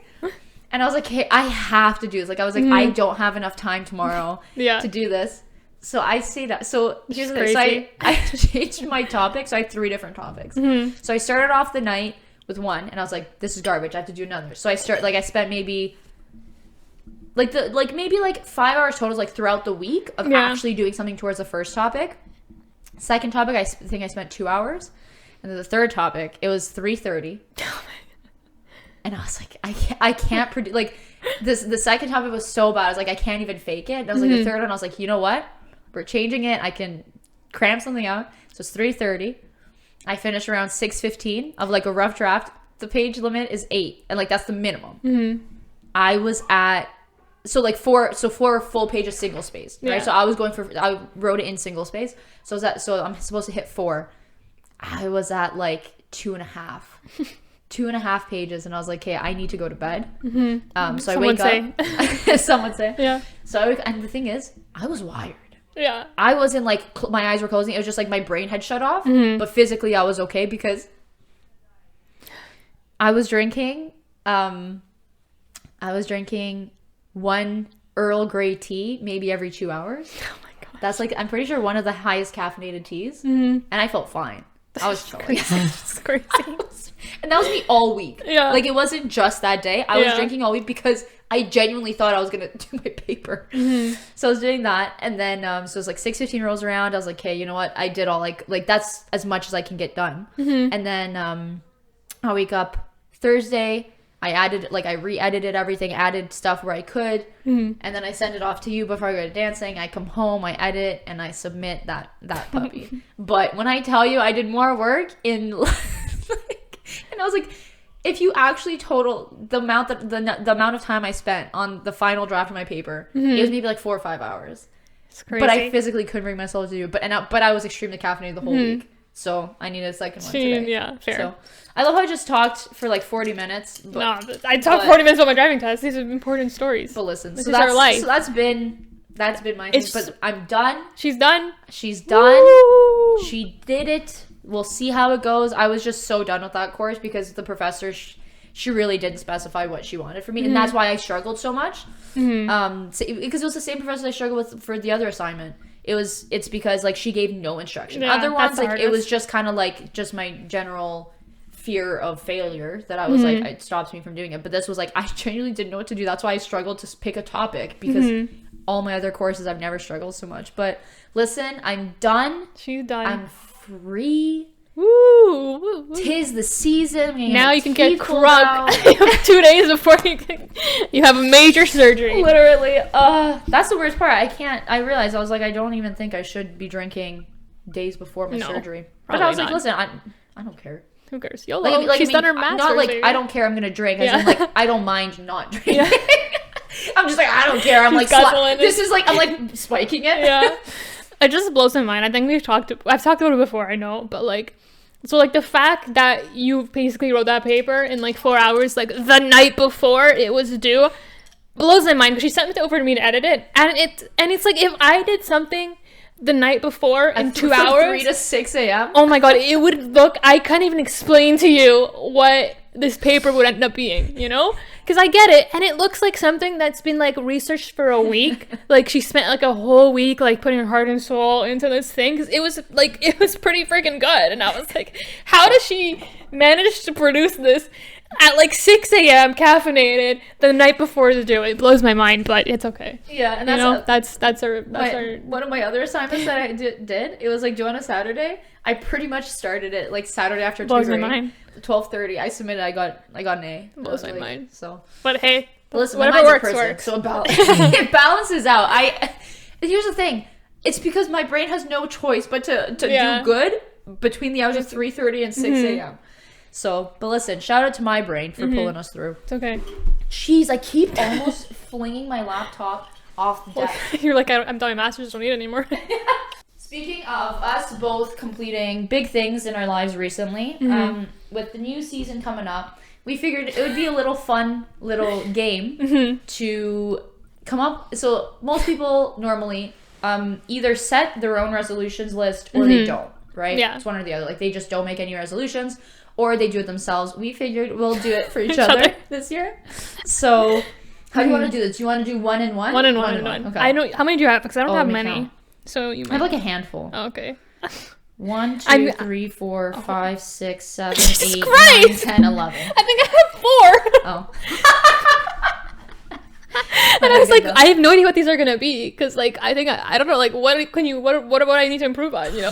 And I was like, hey, I have to do this. Like, I was like, I don't have enough time tomorrow to do this. So I say that. So here's the thing. So I changed my topic. So I had 3 different topics. So I started off the night with one, and I was like, this is garbage, I have to do another. So I spent maybe like 5 hours total, like throughout the week of actually doing something towards the first topic. Second topic, I think I spent 2 hours. And then the third topic, it was 3:30. And I was like, I can't produce, like, the second topic was so bad, I was like, I can't even fake it. And I was like, the third one, I was like, you know what, we're changing it, I can cram something out. So it's 3:30. I finished around 6:15 of like a rough draft. The page limit is 8, and like that's the minimum. I was at four full pages single space, right? So I wrote it in single space. So I'm supposed to hit 4. I was at like 2.5, 2.5 pages, and I was like, okay, I need to go to bed. So I wake up. Some would say, yeah. So and the thing is, I was wired. Yeah, I wasn't like my eyes were closing. It was just like my brain had shut off. But physically, I was okay because I was drinking. I was drinking 1 Earl Grey tea maybe every 2 hours. Oh my god, that's like, I'm pretty sure one of the highest caffeinated teas, and I felt fine. I was chilling. It's crazy. And that was me all week. Yeah, like it wasn't just that day. I was drinking all week because I genuinely thought I was gonna do my paper. So I was doing that, and then so it was like 6:15 rolls around. I was like, okay, you know what? I did all like that's as much as I can get done. And then I wake up Thursday. I re-edited everything, added stuff where I could, and then I send it off to you before I go to dancing. I come home, I edit, and I submit that puppy. But when I tell you I did more work in, and I was like, if you actually total the amount of time I spent on the final draft of my paper, it was maybe like 4 or 5 hours. It's crazy. But I physically couldn't bring myself to do it. But I was extremely caffeinated the whole week. So I needed a second one today. Yeah, fair. So I love how I just talked for like 40 minutes. But I talked 40 minutes about my driving test. These are important stories. But listen, so that's been my thing. But I'm done. She's done. Woo! She did it. We'll see how it goes. I was just so done with that course because the professor, she really didn't specify what she wanted for me, and that's why I struggled so much. Because it was the same professor I struggled with for the other assignment. It's because like she gave no instruction. Other ones, like it was just kind of like just my general fear of failure that I was like, it stops me from doing it. But this was like, I genuinely didn't know what to do. That's why I struggled to pick a topic, because all my other courses I've never struggled so much. But listen, I'm done. She's done. I'm free. Woo! Tis the season. Now you can get crunk 2 days before you have a major surgery. Literally. That's the worst part. I realized, I was like, I don't even think I should be drinking days before my surgery. But I was like, listen, I don't care. Who cares? YOLO. She's done her master's. Not like I don't care, I'm gonna drink. As in, like, I don't mind not drinking. Yeah. I'm just like, I don't care. I'm like, this is like, I'm like spiking it. Yeah. It just blows my mind. I think I've talked about it before, I know, but like, so like the fact that you basically wrote that paper in like 4 hours, like the night before it was due, blows my mind, because she sent it over to me to edit it, and it's like, if I did something the night before in 2 hours, 3 to 6 a.m. Oh my god, it would look, I can't even explain to you what this paper would end up being, you know? Because I get it, and it looks like something that's been like researched for a week. Like she spent like a whole week like putting her heart and soul into this thing, because it was pretty freaking good. And I was like, how does she manage to produce this at like 6 a.m. caffeinated the night before to do it? It blows my mind, but it's okay. Yeah, and that's our one of my other assignments that I did. It was like due on a Saturday. I pretty much started it like Saturday after tutoring. 12:30. I submitted. I got an A. Blows my mind. So, but hey, listen, whatever works. So it balances out. Here's the thing. It's because my brain has no choice but to do good between the hours of 3:30 and 6 a.m. So, but listen, shout out to my brain for pulling us through. It's okay. Jeez, I keep almost flinging my laptop off the desk. You're like, I'm done my master's, don't need it anymore. Speaking of us both completing big things in our lives recently, with the new season coming up, we figured it would be a little fun little game to come up. So most people normally either set their own resolutions list or they don't, right? Yeah. It's one or the other. Like they just don't make any resolutions or they do it themselves. We figured we'll do it for each other this year. So how do you want to do this? Do you want to do one and one? One and one. Okay. I know. How many do you have? Because I don't have many. Count. So you might... I have like a handful. Oh, okay. 1, 2, 3, 4, 5, 6, 7, 8, 9, 10, 11. I think I have 4. And I was like, I have no idea what these are gonna be because, like, I think I don't know, like, what I need to improve on, you know?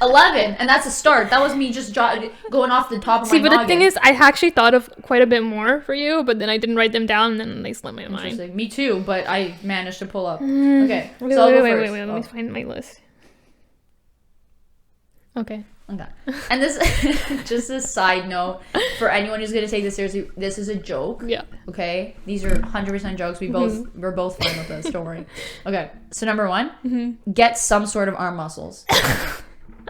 11, and that's a start. That was me just going off the top of my noggin. See, but the thing is, I actually thought of quite a bit more for you, but then I didn't write them down, and then they slipped my mind. Me too, but I managed to pull up. Okay, so I'll go first. Wait, let me find my list. Okay. And this, just a side note, for anyone who's going to take this seriously, this is a joke. Yeah. Okay? These are 100% jokes. We're both fine with this. Don't worry. Okay. So number 1, get some sort of arm muscles.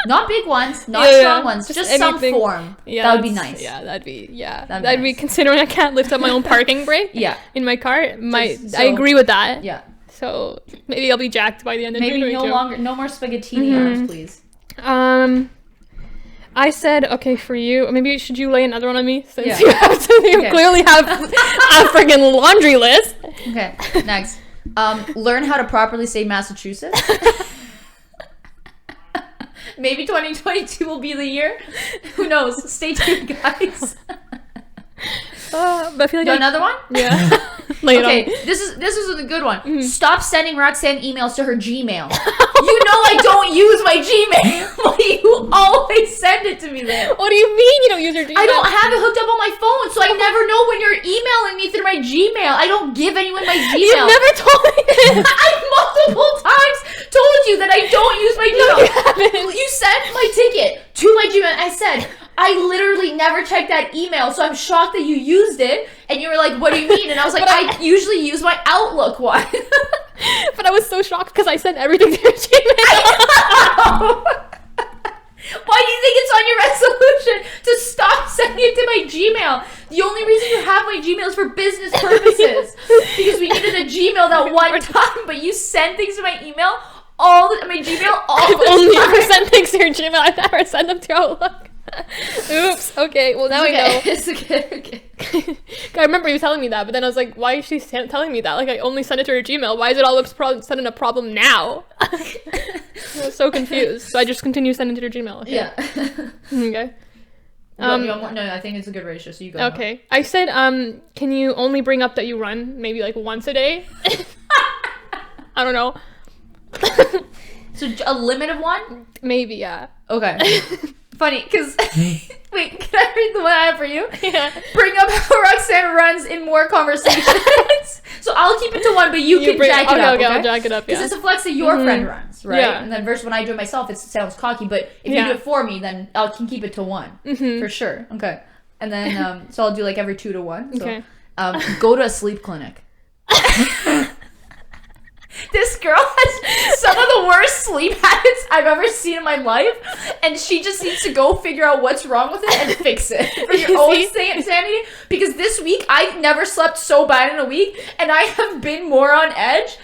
Not big ones, not strong ones, just some form. Yeah, that would be nice. Yeah, that'd be considering I can't lift up my own parking brake. In my car. I agree with that. Yeah. So maybe I'll be jacked by the end of 2022. No more spaghettini arms, please. I said, okay, for you, maybe should you lay another one on me since you have to clearly have a friggin' laundry list. Okay, next. Learn how to properly say Massachusetts. Maybe 2022 will be the year. Who knows? Stay tuned, guys. But I feel like another one? Yeah. Okay, this is a good one. Stop sending Roxanne emails to her Gmail. You know I don't use my Gmail. You always send it to me there. What do you mean you don't use your Gmail? I don't have it hooked up on my phone, so I never know when you're emailing me through my Gmail. I don't give anyone my Gmail. You've never told me this. I've multiple times told you that I don't use my Gmail. No, you sent my ticket to my Gmail. I said, I literally never checked that email, so I'm shocked that you used it. And you were like, what do you mean? And I was like, I usually use my Outlook one. But I was so shocked because I sent everything to your Gmail. Why do you think it's on your resolution to stop sending it to my Gmail? The only reason you have my Gmail is for business purposes. Because we needed a Gmail that one time, but you send things to my email my Gmail all the time. I've only ever sent things to your Gmail. I've never sent them to Outlook. Oops. Okay. Well, now I know. It's okay. I remember you telling me that, but then I was like, why is she telling me that? Like, I only sent it to her Gmail. Why is it all of a sudden a problem now? I was so confused. So I just continue sending to her Gmail. Okay? Yeah. Okay. No, I think it's a good ratio, so you go. Okay. I said, can you only bring up that you run maybe like once a day? I don't know. So a limit of one? Maybe, yeah. Okay. Funny, because... Wait, can I read the one I have for you? Yeah. Bring up how Roxanne runs in more conversations. So I'll keep it to one, but you can jack it up, okay? I'll jack it up, Because it's a flex that your friend runs, right? Yeah. And then versus when I do it myself, it sounds cocky, but if you do it for me, then I can keep it to one. For sure. Okay. And then, so I'll do like every 2 to 1. So, go to a sleep clinic. This girl has some of the worst sleep habits I've ever seen in my life, and she just needs to go figure out what's wrong with it and fix it for your own sanity. Because this week, I've never slept so bad in a week, and I have been more on edge.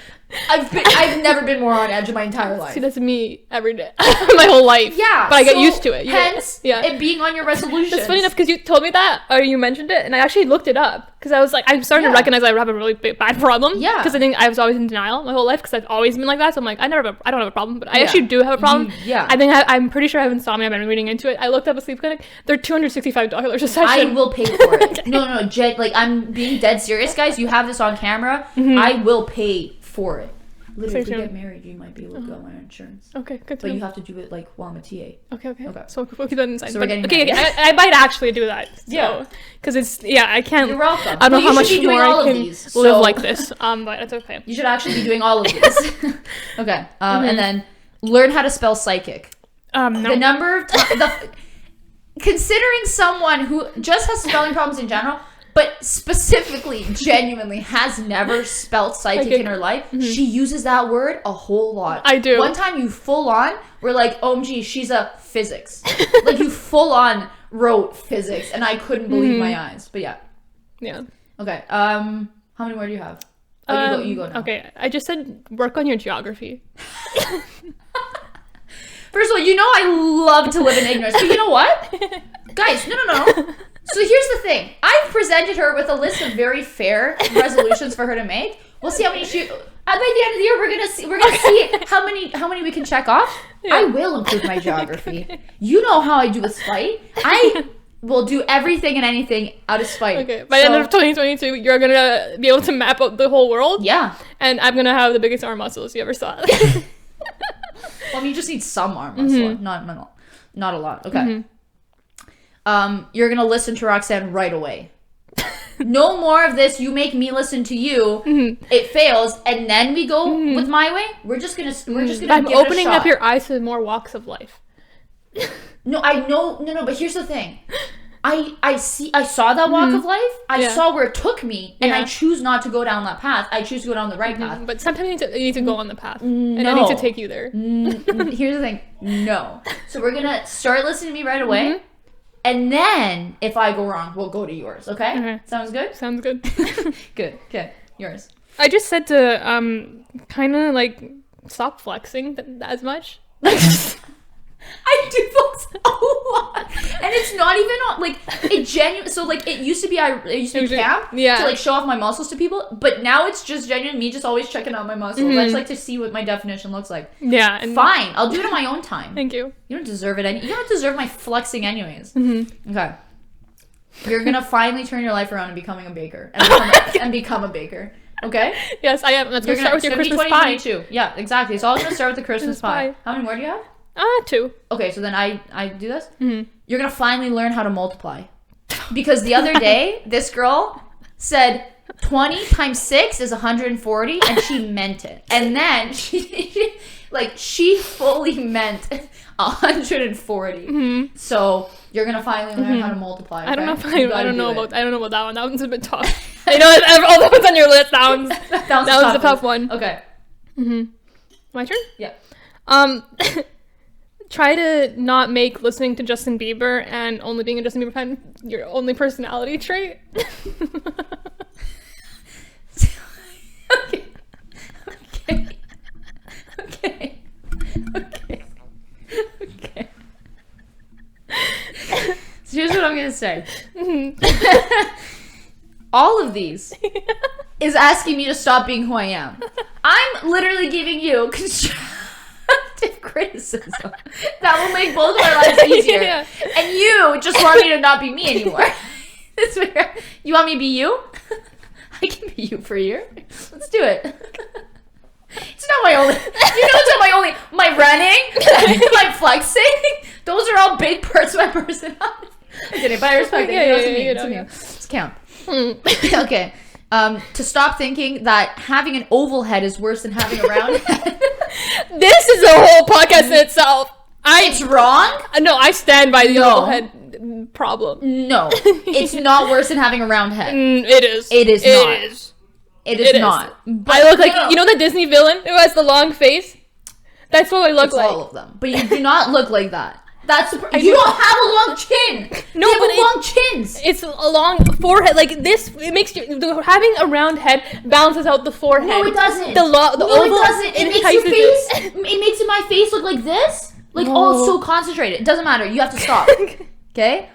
I've never been more on edge in my entire life. See, that's me every day. My whole life. Yeah. But I get used to it. Hence, it being on your resolution. It's funny enough because you told me that, or you mentioned it, and I actually looked it up. Because I was like, I'm starting to recognize I have a really bad problem. Yeah. Because I think I was always in denial my whole life because I've always been like that. So I'm like, I don't have a problem, but I actually do have a problem. Yeah. I think I'm pretty sure I have insomnia. I've been reading into it. I looked up a sleep clinic. They're $265 a session. I will pay for it. No, like I'm being dead serious, guys. You have this on camera. I will pay for it. Literally, if we get married, you might be able to go on insurance. Okay, good. But you have to do it like while I'm a TA. Okay. So we'll keep that inside. So we're getting married. I might actually do that. So, yeah. Because I can't. You're welcome. I don't know how much more I can live like this. But it's okay. You should actually be doing all of these. Okay. And then learn how to spell psychic. No. The number of considering someone who just has spelling problems in general, but specifically, genuinely has never spelt psychic in her life. She uses that word a whole lot. I do. One time you full on were like, OMG, she's a physics. Like you full on wrote physics, and I couldn't believe my eyes. But yeah. Yeah. Okay. How many more do you have? Oh, you go now. Okay. I just said work on your geography. First of all, you know I love to live in ignorance, but you know what? Guys, no. So here's the thing. I've presented her with a list of very fair resolutions for her to make. We'll see how many by the end of the year, we're gonna see how many we can check off. Yeah. I will improve my geography. You know how I do with spite. I will do everything and anything out of spite. Okay. By the end of 2022, you're gonna be able to map out the whole world. Yeah. And I'm gonna have the biggest arm muscles you ever saw. Well, you just need some arm muscle, not a lot. Okay. You're gonna listen to Roxanne right away. No more of this. You make me listen to you. It fails, and then we go with my way. We're just gonna. I'm opening up your eyes to more walks of life. No, I know. No. But here's the thing. I saw that walk of life. I saw where it took me, and I choose not to go down that path. I choose to go down the right path. But sometimes you need to go on the path, and I need to take you there. Here's the thing. No. So we're gonna start listening to me right away, and then if I go wrong, we'll go to yours. Okay? Sounds good. Sounds good. Good. Okay. Yours. I just said to kind of like stop flexing as much. I do flex a lot, and it's not even on like it genuine. So like it used to be camp to like show off my muscles to people, but now it's just genuine me just always checking out my muscles. I just like to see what my definition looks like. Yeah, and fine, I'll do it on my own time. Thank you. You don't deserve it. You don't deserve my flexing anyways. Okay, you're gonna finally turn your life around and becoming a baker and become a baker. Okay. Yes, I am. Let's start with your Christmas pie. Yeah, exactly. It's all gonna start with the Christmas pie. How many more do you have? 2. Okay, so then I do this. You're gonna finally learn how to multiply, because the other day this girl said 20 times 6 is 140, and she meant it. And then she fully meant 140. So you're gonna finally learn how to multiply. Okay? I don't know about that one. That one's a bit tough. I know all the ones on your list. That one's the tough one. Okay. My turn? Yeah. Try to not make listening to Justin Bieber and only being a Justin Bieber fan your only personality trait. Okay. So here's what I'm gonna say. All of these is asking me to stop being who I am. I'm literally giving you constructive criticism that will make both of our lives easier. And you just want me to not be me anymore. You want me to be you? I can be you for a year. Let's do it. It's not my only. It's not my only. My running, my flexing. Those are all big parts of my personality. I'm kidding, but I respect it. Let's count. Okay. To stop thinking that having an oval head is worse than having a round head. This is a whole podcast in itself. It's wrong? No, I stand by the oval head problem. No, it's not worse than having a round head. It is. It is not. It is not. But I look like the Disney villain who has the long face. That's what I look like. All of them, but you do not look like that. That's you don't have a long chin. No, you have long chins. It's a long forehead. Like this, it makes you having a round head balances out the forehead. No, it doesn't. The oval, it doesn't. It makes your face. It makes my face look like this. Like it's so concentrated. It doesn't matter. You have to stop. Okay.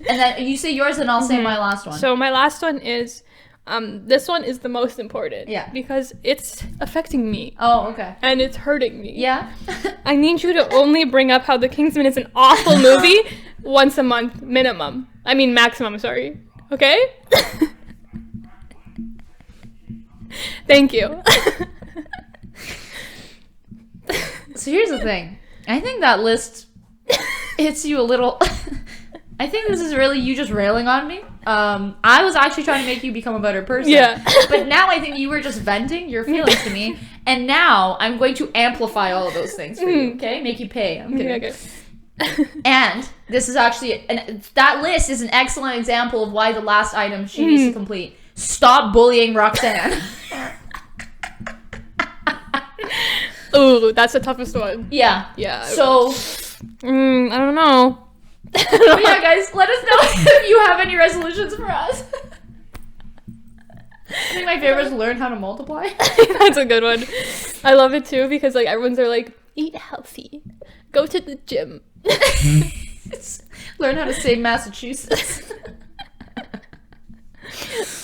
And then you say yours, and I'll say my last one. So my last one is. This one is the most important. Yeah. Because it's affecting me. Oh, okay. And it's hurting me. Yeah. I need you to only bring up how The Kingsman is an awful movie once a month minimum. I mean maximum, sorry. Okay? Thank you. So here's the thing. I think that list hits you a little... I think this is really you just railing on me. I was actually trying to make you become a better person. Yeah. But now I think you were just venting your feelings to me. And now I'm going to amplify all of those things for you, okay? Make you pay. I'm kidding. Okay. And this is actually... that list is an excellent example of why the last item she needs to complete. Stop bullying Roxanne. Ooh, that's the toughest one. Yeah. Yeah. So... I don't know. But yeah, guys, let us know if you have any resolutions for us. I think my favorite is learn how to multiply. That's a good one. I love it too because like everyone's are like, eat healthy, go to the gym, learn how to save Massachusetts.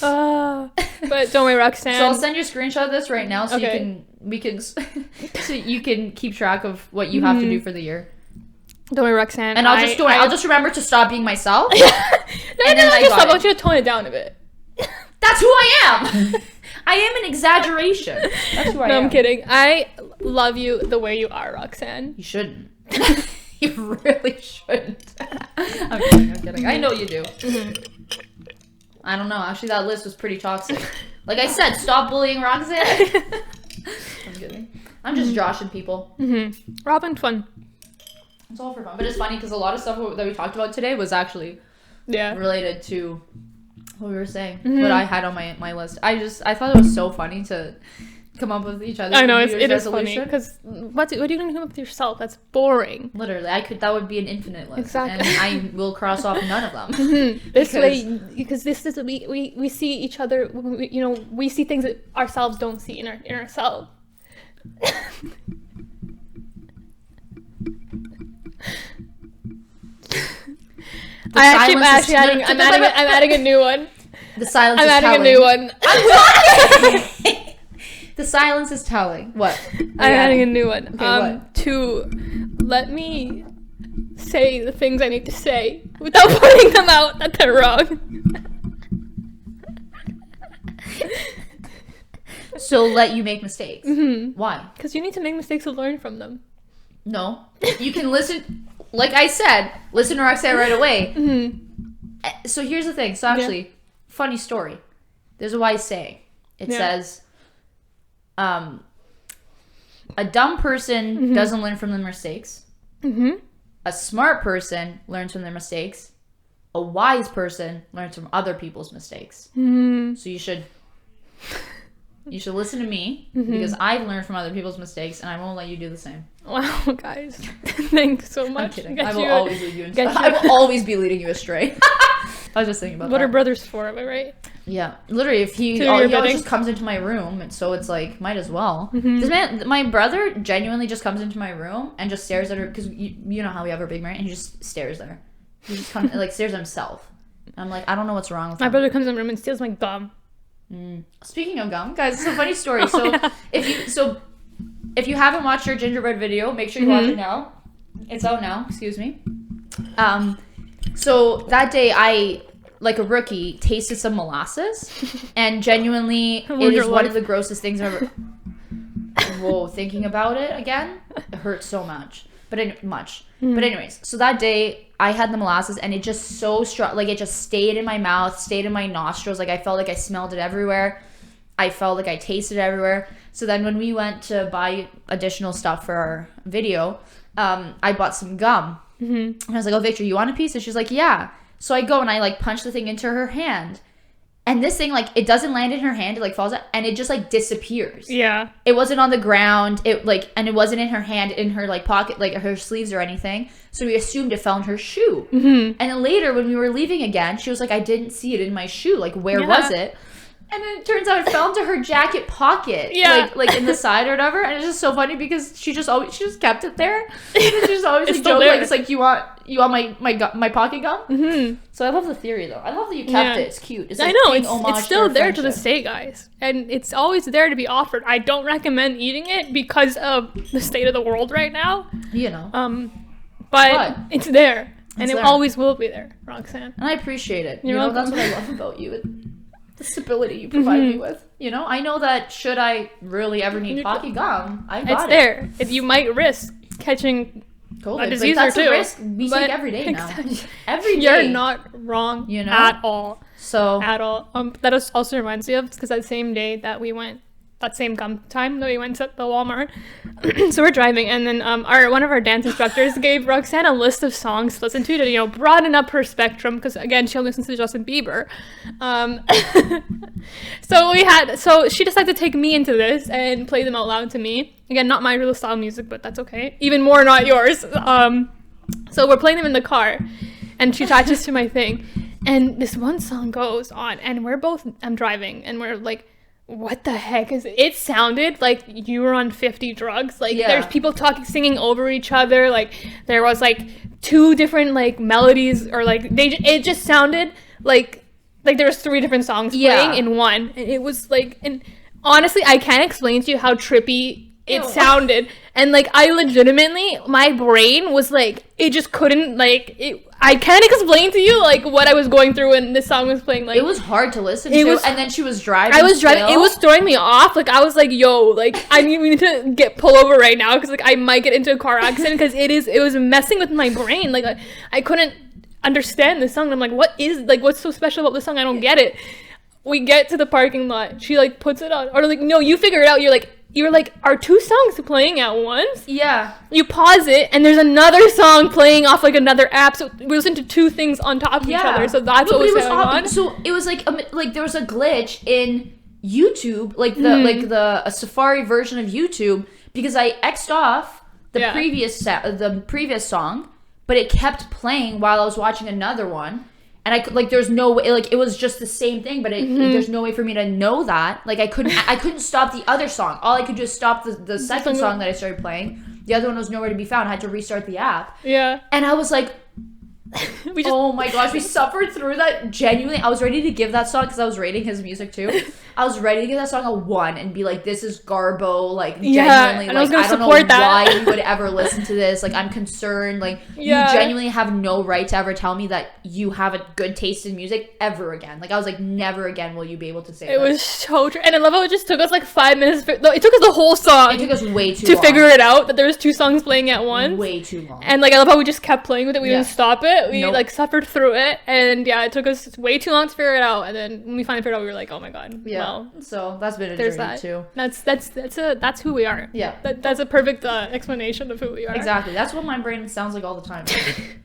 But don't worry, Roxanne. So I'll send you a screenshot of this right now so so you can keep track of what you have to do for the year. Don't worry, Roxanne. And I'll just remember to stop being myself. I want you to tone it down a bit. That's who I am. I am an exaggeration. That's who I am. No, I'm kidding. I love you the way you are, Roxanne. You shouldn't. You really shouldn't. I'm kidding. I know you do. I don't know. Actually, that list was pretty toxic. Like I said, stop bullying Roxanne. I'm kidding. I'm just joshing people. We're having fun. It's all for fun. But it's funny because a lot of stuff that we talked about today was actually related to what we were saying. What I had on my list. I thought it was so funny to come up with each other. I know, it is funny because what are you going to come up with yourself? That's boring. Literally, that would be an infinite list. Exactly. And I will cross off none of them. Because this is we see each other. We see things that ourselves don't see in ourselves. I'm adding a new one. The silence is telling. I'm adding a new one. The silence is telling. What? I'm adding a new one. Okay, what? To let me say the things I need to say without pointing them out that they're wrong. So let you make mistakes. Why? Because you need to make mistakes to learn from them. No. You can listen, like I said, listen to Roxanne right away. So here's the thing. So actually, funny story. There's a wise saying. It says, a dumb person doesn't learn from their mistakes. A smart person learns from their mistakes. A wise person learns from other people's mistakes. So you should listen to me because I've learned from other people's mistakes, and I won't let you do the same. Wow, guys, thanks so much. I'm kidding. I will always lead you astray. I will always be leading you astray. I was just thinking about what that. Are brothers for? Am I right? Yeah, literally. If he always just comes into my room, and so it's like, might as well. My brother genuinely just comes into my room and just stares at her because you know how we have our big mirror, and he just stares there. He just comes like stares at himself. And I'm like, I don't know what's wrong with him. My brother comes in the room and steals my gum. Speaking of gum, guys, it's a funny story. If you haven't watched your gingerbread video, make sure you watch it now. It's out now. Excuse me. So that day I, like a rookie, tasted some molasses, and genuinely, it is one of the grossest things I've ever. Whoa, thinking about it again, it hurts so much. But anyways, so that day I had the molasses, and it just so strong, like it just stayed in my mouth, stayed in my nostrils. Like I felt like I smelled it everywhere. I felt like I tasted it everywhere. So then when we went to buy additional stuff for our video, I bought some gum. And I was like, oh, Victor, you want a piece? And she's like, yeah. So I go and I like punch the thing into her hand. And this thing, like, it doesn't land in her hand. It like falls out and it just like disappears. Yeah. It wasn't on the ground. And it wasn't in her hand, in her like pocket, like her sleeves or anything. So we assumed it fell in her shoe. And then later when we were leaving again, she was like, I didn't see it in my shoe. Like, where was it? And then it turns out it fell into her jacket pocket, like in the side or whatever. And it's just so funny because she just kept it there. And she just always like joke like, it's like, you want my pocket gum? So I love the theory though. I love that you kept it. It's cute. It's like, I know it's still there to this day, guys, and it's always there to be offered. I don't recommend eating it because of the state of the world right now. You know. But it's there, and it always will be there, Roxanne. And I appreciate it. You know, that's what I love about you. The stability you provide me with. You know, I know that should I really ever need pocket gum, it's there. If you might risk catching COVID. A disease or two. A risk we take every day now. Every day. You're not wrong at all. At all. That also reminds me of, because that same day that we went, that same gum time that we went to the Walmart, so we're driving, and then one of our dance instructors gave Roxanne a list of songs to listen to broaden up her spectrum, because again, she only listens to Justin Bieber. So she decided to take me into this and play them out loud to me. Again, not my real style music, but that's okay. Even more not yours. So we're playing them in the car. and she attaches to my thing. And this one song goes on, and I'm driving, and we're like, what the heck is it? It sounded like you were on 50 drugs. Like, there's people singing over each other. Like, there was like 2 different like melodies, or like it just sounded like there was 3 different songs playing in one. And it was like, and honestly, I can't explain to you how trippy it sounded. And like, I legitimately, my brain was like, it just couldn't, like, I can't explain to you like what I was going through when this song was playing. Like, it was hard to listen to. And then she was driving. I was driving. It was throwing me off. Like, I was like, yo, like, we need to pull over right now, because like I might get into a car accident, because it was messing with my brain. Like, I couldn't understand the song. I'm like, what's so special about this song? I don't get it. We get to the parking lot. She like puts it on, or like, no, you figure it out. You're like, are 2 songs playing at once? Yeah. You pause it, and there's another song playing off like another app. So we listen to 2 things on top of each other. So that's what was going on. So it was like there was a glitch in YouTube, like the Safari version of YouTube, because I X'd off the previous song, but it kept playing while I was watching another one. And I could, like, there's no way, like, it was just the same thing, but there's no way for me to know that. Like, I couldn't stop the other song. All I could do is stop the second song that I started playing. The other one was nowhere to be found. I had to restart the app. Yeah. And I was like, oh my gosh, we suffered through that. Genuinely, I was ready to give that song, because I was rating his music too. I was ready to give that song a 1 and be like, this is Garbo, like, genuinely, and like, I don't know why you would ever listen to this. Like, I'm concerned. Like, you genuinely have no right to ever tell me that you have a good taste in music ever again. Like, I was like, never again will you be able to say that. It was so true. And I love how it just took us like 5 minutes. It took us the whole song. It took us way too long to figure it out that there was 2 songs playing at once. Way too long. And like, I love how we just kept playing with it. We didn't stop it. We like suffered through it. And yeah, it took us way too long to figure it out. And then when we finally figured it out, we were like, oh my god. Yeah. Well, so that's been a journey too. That's who we are. Yeah. That's a perfect explanation of who we are. Exactly. That's what my brain sounds like all the time.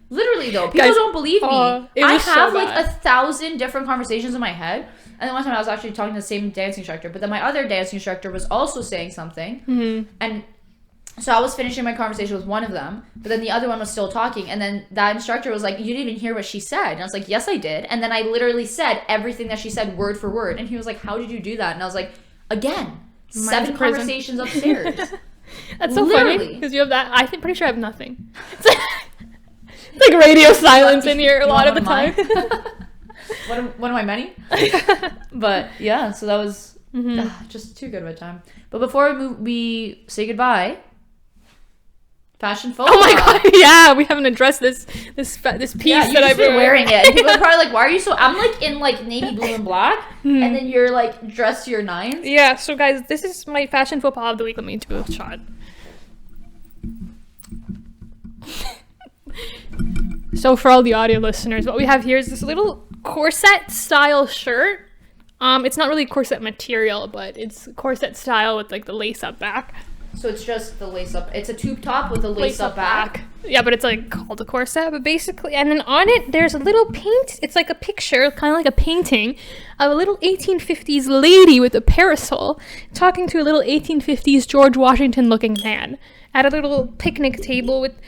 Literally though, people don't believe me. I have like 1,000 different conversations in my head. And then one time I was actually talking to the same dancing instructor, but then my other dancing instructor was also saying something. And so I was finishing my conversation with one of them, but then the other one was still talking. And then that instructor was like, you didn't even hear what she said. And I was like, yes, I did. And then I literally said everything that she said word for word. And he was like, how did you do that? And I was like, again, 7 conversations upstairs. That's so funny, because you have that. I'm pretty sure I have nothing. It's like radio silence in here a lot of the time. One of my many. But yeah, so that was just too good of a time. But before we say goodbye, fashion faux pas. Oh my god, yeah, we haven't addressed this piece that I've been wearing it. And people are probably like, why are you so... I'm like in like navy blue and black, and then you're like dressed to your nines. Yeah, so guys, this is my fashion faux pas of the week. Let me do a shot. So for all the audio listeners, what we have here is this little corset style shirt. It's not really corset material, but it's corset style with like the lace up back. So it's just the lace up. It's a tube top with a lace up back. Yeah, but it's like called a corset, but basically, and then on it there's a little paint. It's like a picture, kind of like a painting of a little 1850s lady with a parasol talking to a little 1850s George Washington looking man at a little picnic table with,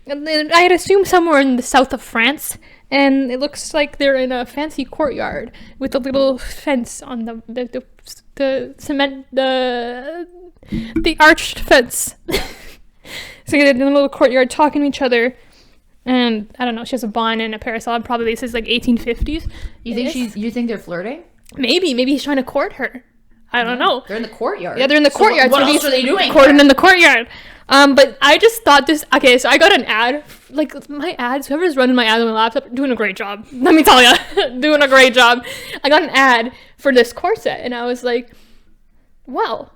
I'd assume somewhere in the south of France. And it looks like they're in a fancy courtyard with a little fence on the cement, the arched fence. So they're in a little courtyard talking to each other. And I don't know, she has a bun and a parasol. Probably this is like 1850s. You think they're flirting? Maybe he's trying to court her. I don't know. They're in the courtyard. Yeah, they're in the courtyard. What else are they doing? Courting in the courtyard. But I just thought this. Okay, so I got an ad. Like my ads, whoever's running my ads on my laptop, doing a great job. Let me tell you, doing a great job. I got an ad for this corset, and I was like, wow,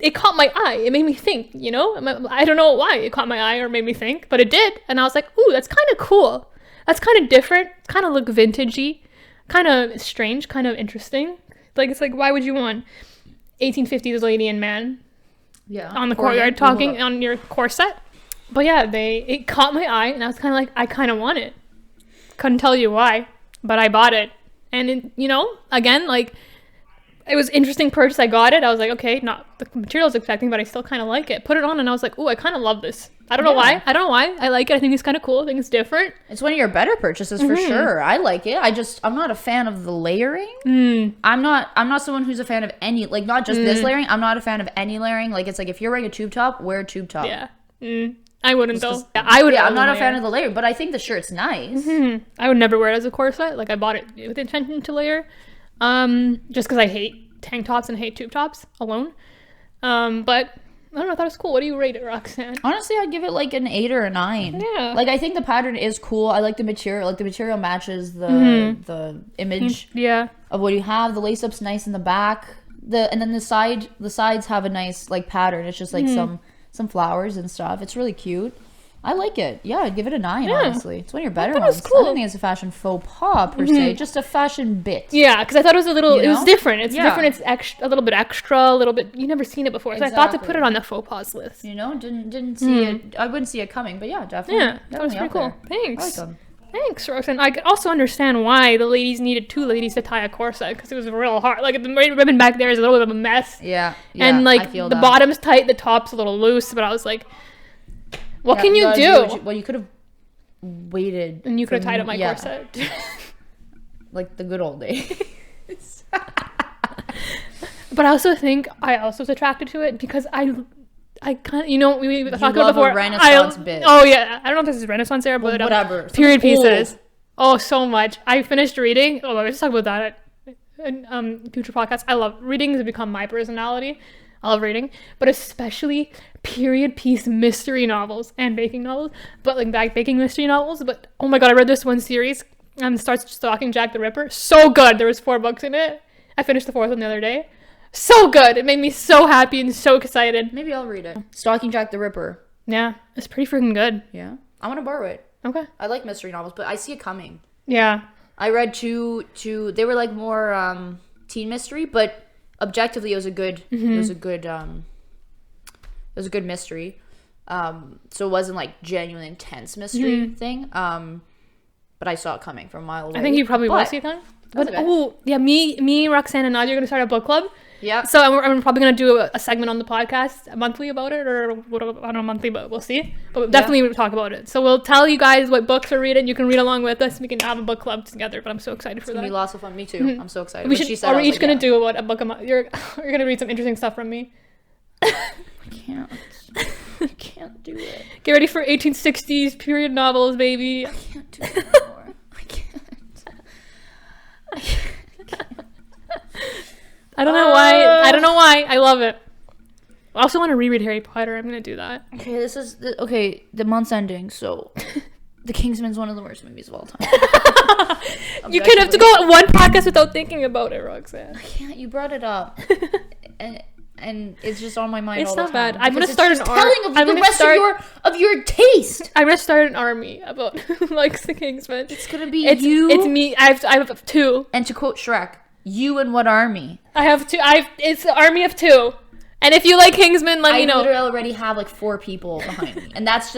it caught my eye. It made me think. You know, I don't know why it caught my eye or made me think, but it did. And I was like, ooh, that's kind of cool. That's kind of different. Kind of look vintagey. Kind of strange. Kind of interesting. Like it's like, why would you want 1850s lady and man? Yeah, on the courtyard talking on your corset. But yeah, it caught my eye, and I was kind of like, I kind of want it. Couldn't tell you why, but I bought it. And it, again, like it was interesting purchase. I got it. I was like, okay, not the material I was expecting, but I still kind of like it. Put it on and I was like, ooh, I kind of love this. I don't know why. I like it. I think it's kind of cool. I think it's different. It's one of your better purchases for sure. I like it. I'm not a fan of the layering. I'm not someone who's a fan of any, like, not just this layering. I'm not a fan of any layering. Like, it's like, if you're wearing a tube top, wear a tube top. Yeah. I wouldn't though. Yeah, I would. Yeah, I'm not a fan of the layer, but I think the shirt's nice. I would never wear it as a corset. Like, I bought it with the intention to layer, just because I hate tank tops and hate tube tops alone. But I don't know. I thought it was cool. What do you rate it, Roxanne? Honestly, I'd give it like an 8 or a 9. Yeah. Like, I think the pattern is cool. I like the material. Like, the material matches the image of what you have. The lace up's nice in the back. And then the sides have a nice like pattern. It's just like some flowers and stuff. It's really cute. I like it. Yeah, I'd give it a 9, honestly. It's one of your better ones. Cool. I don't think it's a fashion faux pas, per se. Just a fashion bit. Yeah, because I thought it was a little... It was different. It's different. It's a little bit extra, a little bit... You've never seen it before. So I thought to put it on the faux pas list. You know? Didn't see it... I wouldn't see it coming, but yeah, definitely. Yeah, that was pretty cool. Thanks. I like them. Thanks, Roxanne. I could also understand why the ladies needed 2 ladies to tie a corset, because it was real hard. Like, the ribbon back there is a little bit of a mess. Yeah. And, like, the bottom's tight, the top's a little loose, but I was like... What can you do? Well, you could have waited. And you could have tied up my corset. Like the good old days. But I also think I also was attracted to it because I kind of, you know, we talked about before. A Renaissance bit. Oh, yeah. I don't know if this is Renaissance era, but whatever. Period pieces. Oh, so much. I finished reading. Oh, let's talk about that in future podcasts. I love reading. Has become my personality. I love reading, but especially period piece mystery novels and baking novels, but like baking mystery novels. But oh my god, I read this one series starts stalking Jack the Ripper. So good. There was 4 books in it. I finished the 4th one the other day. So good. It made me so happy and so excited. Maybe I'll read it. Stalking Jack the Ripper. Yeah, it's pretty freaking good. Yeah, I want to borrow it. Okay. I like mystery novels, but I see it coming. Yeah. I read two. They were like more teen mystery, but objectively it was a good mystery. So it wasn't like genuinely intense mystery thing. But I saw it coming from a mile away. I think you probably will see it coming. But oh yeah, me, Roxanne, and Nadia are gonna start a book club. Yeah. So I'm probably gonna do a segment on the podcast monthly about it, or I don't know, monthly, but we'll see. But definitely we'll talk about it. So we'll tell you guys what books we're reading. You can read along with us. We can have a book club together. But I'm so excited for that. It's gonna be lots of fun. Me too. I'm so excited. We're each gonna do a book a month. You're gonna read some interesting stuff from me. I can't do it. Get ready for 1860s period novels, baby. I can't do it anymore. I can't. I don't know why. I love it. I also want to reread Harry Potter. I'm gonna do that. Okay, the month's ending, so The Kingsman's one of the worst movies of all time. You can have to go on one podcast without thinking about it, Roxanne. I can't. You brought it up, and it's just on my mind. It's all not the time bad. I'm gonna start an army. Telling of the rest of your taste. I'm gonna start an army about likes The Kingsman. It's gonna be you. It's me. I have 2. And to quote Shrek, you and what army? I have 2. It's an army of 2. And if you like Kingsman, let me know. I literally already have like 4 people behind me, and that's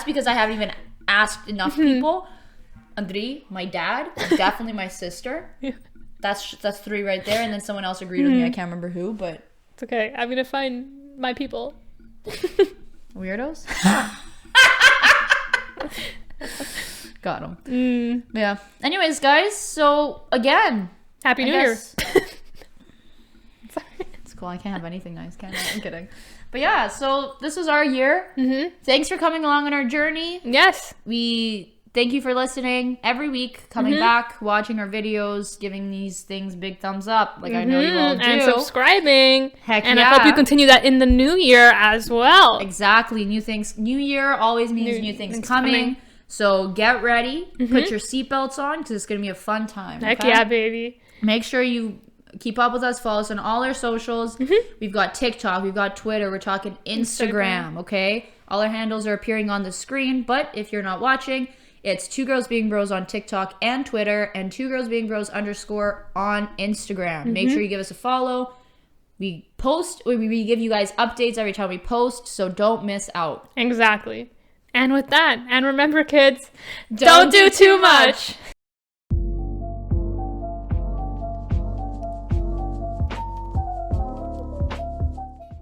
because I haven't even asked enough people. Andri, my dad, definitely my sister. Yeah. That's 3 right there, and then someone else agreed with me. I can't remember who, but it's okay. I'm gonna find my people. Weirdos. Got them. Yeah. Anyways, guys. So again, Happy New Year. Sorry. It's cool. I can't have anything nice, can I? I'm kidding. But yeah. So this was our year. Thanks for coming along on our journey. Yes. We thank you for listening every week, coming back, watching our videos, giving these things big thumbs up, like I know you all do. And subscribing. Heck and yeah. I hope you continue that in the new year as well. Exactly. New things. New year always means new things coming. So get ready. Put your seatbelts on because it's going to be a fun time. Heck yeah, baby. Make sure you keep up with us. Follow us on all our socials. We've got TikTok. We've got Twitter. We're talking Instagram. Okay? All our handles are appearing on the screen. But if you're not watching, it's 2GirlsBeingBros on TikTok and Twitter, and 2GirlsBeingBros _ on Instagram. Make sure you give us a follow. We post, we give you guys updates every time we post, so don't miss out. Exactly. And with that, and remember, kids, don't do too much.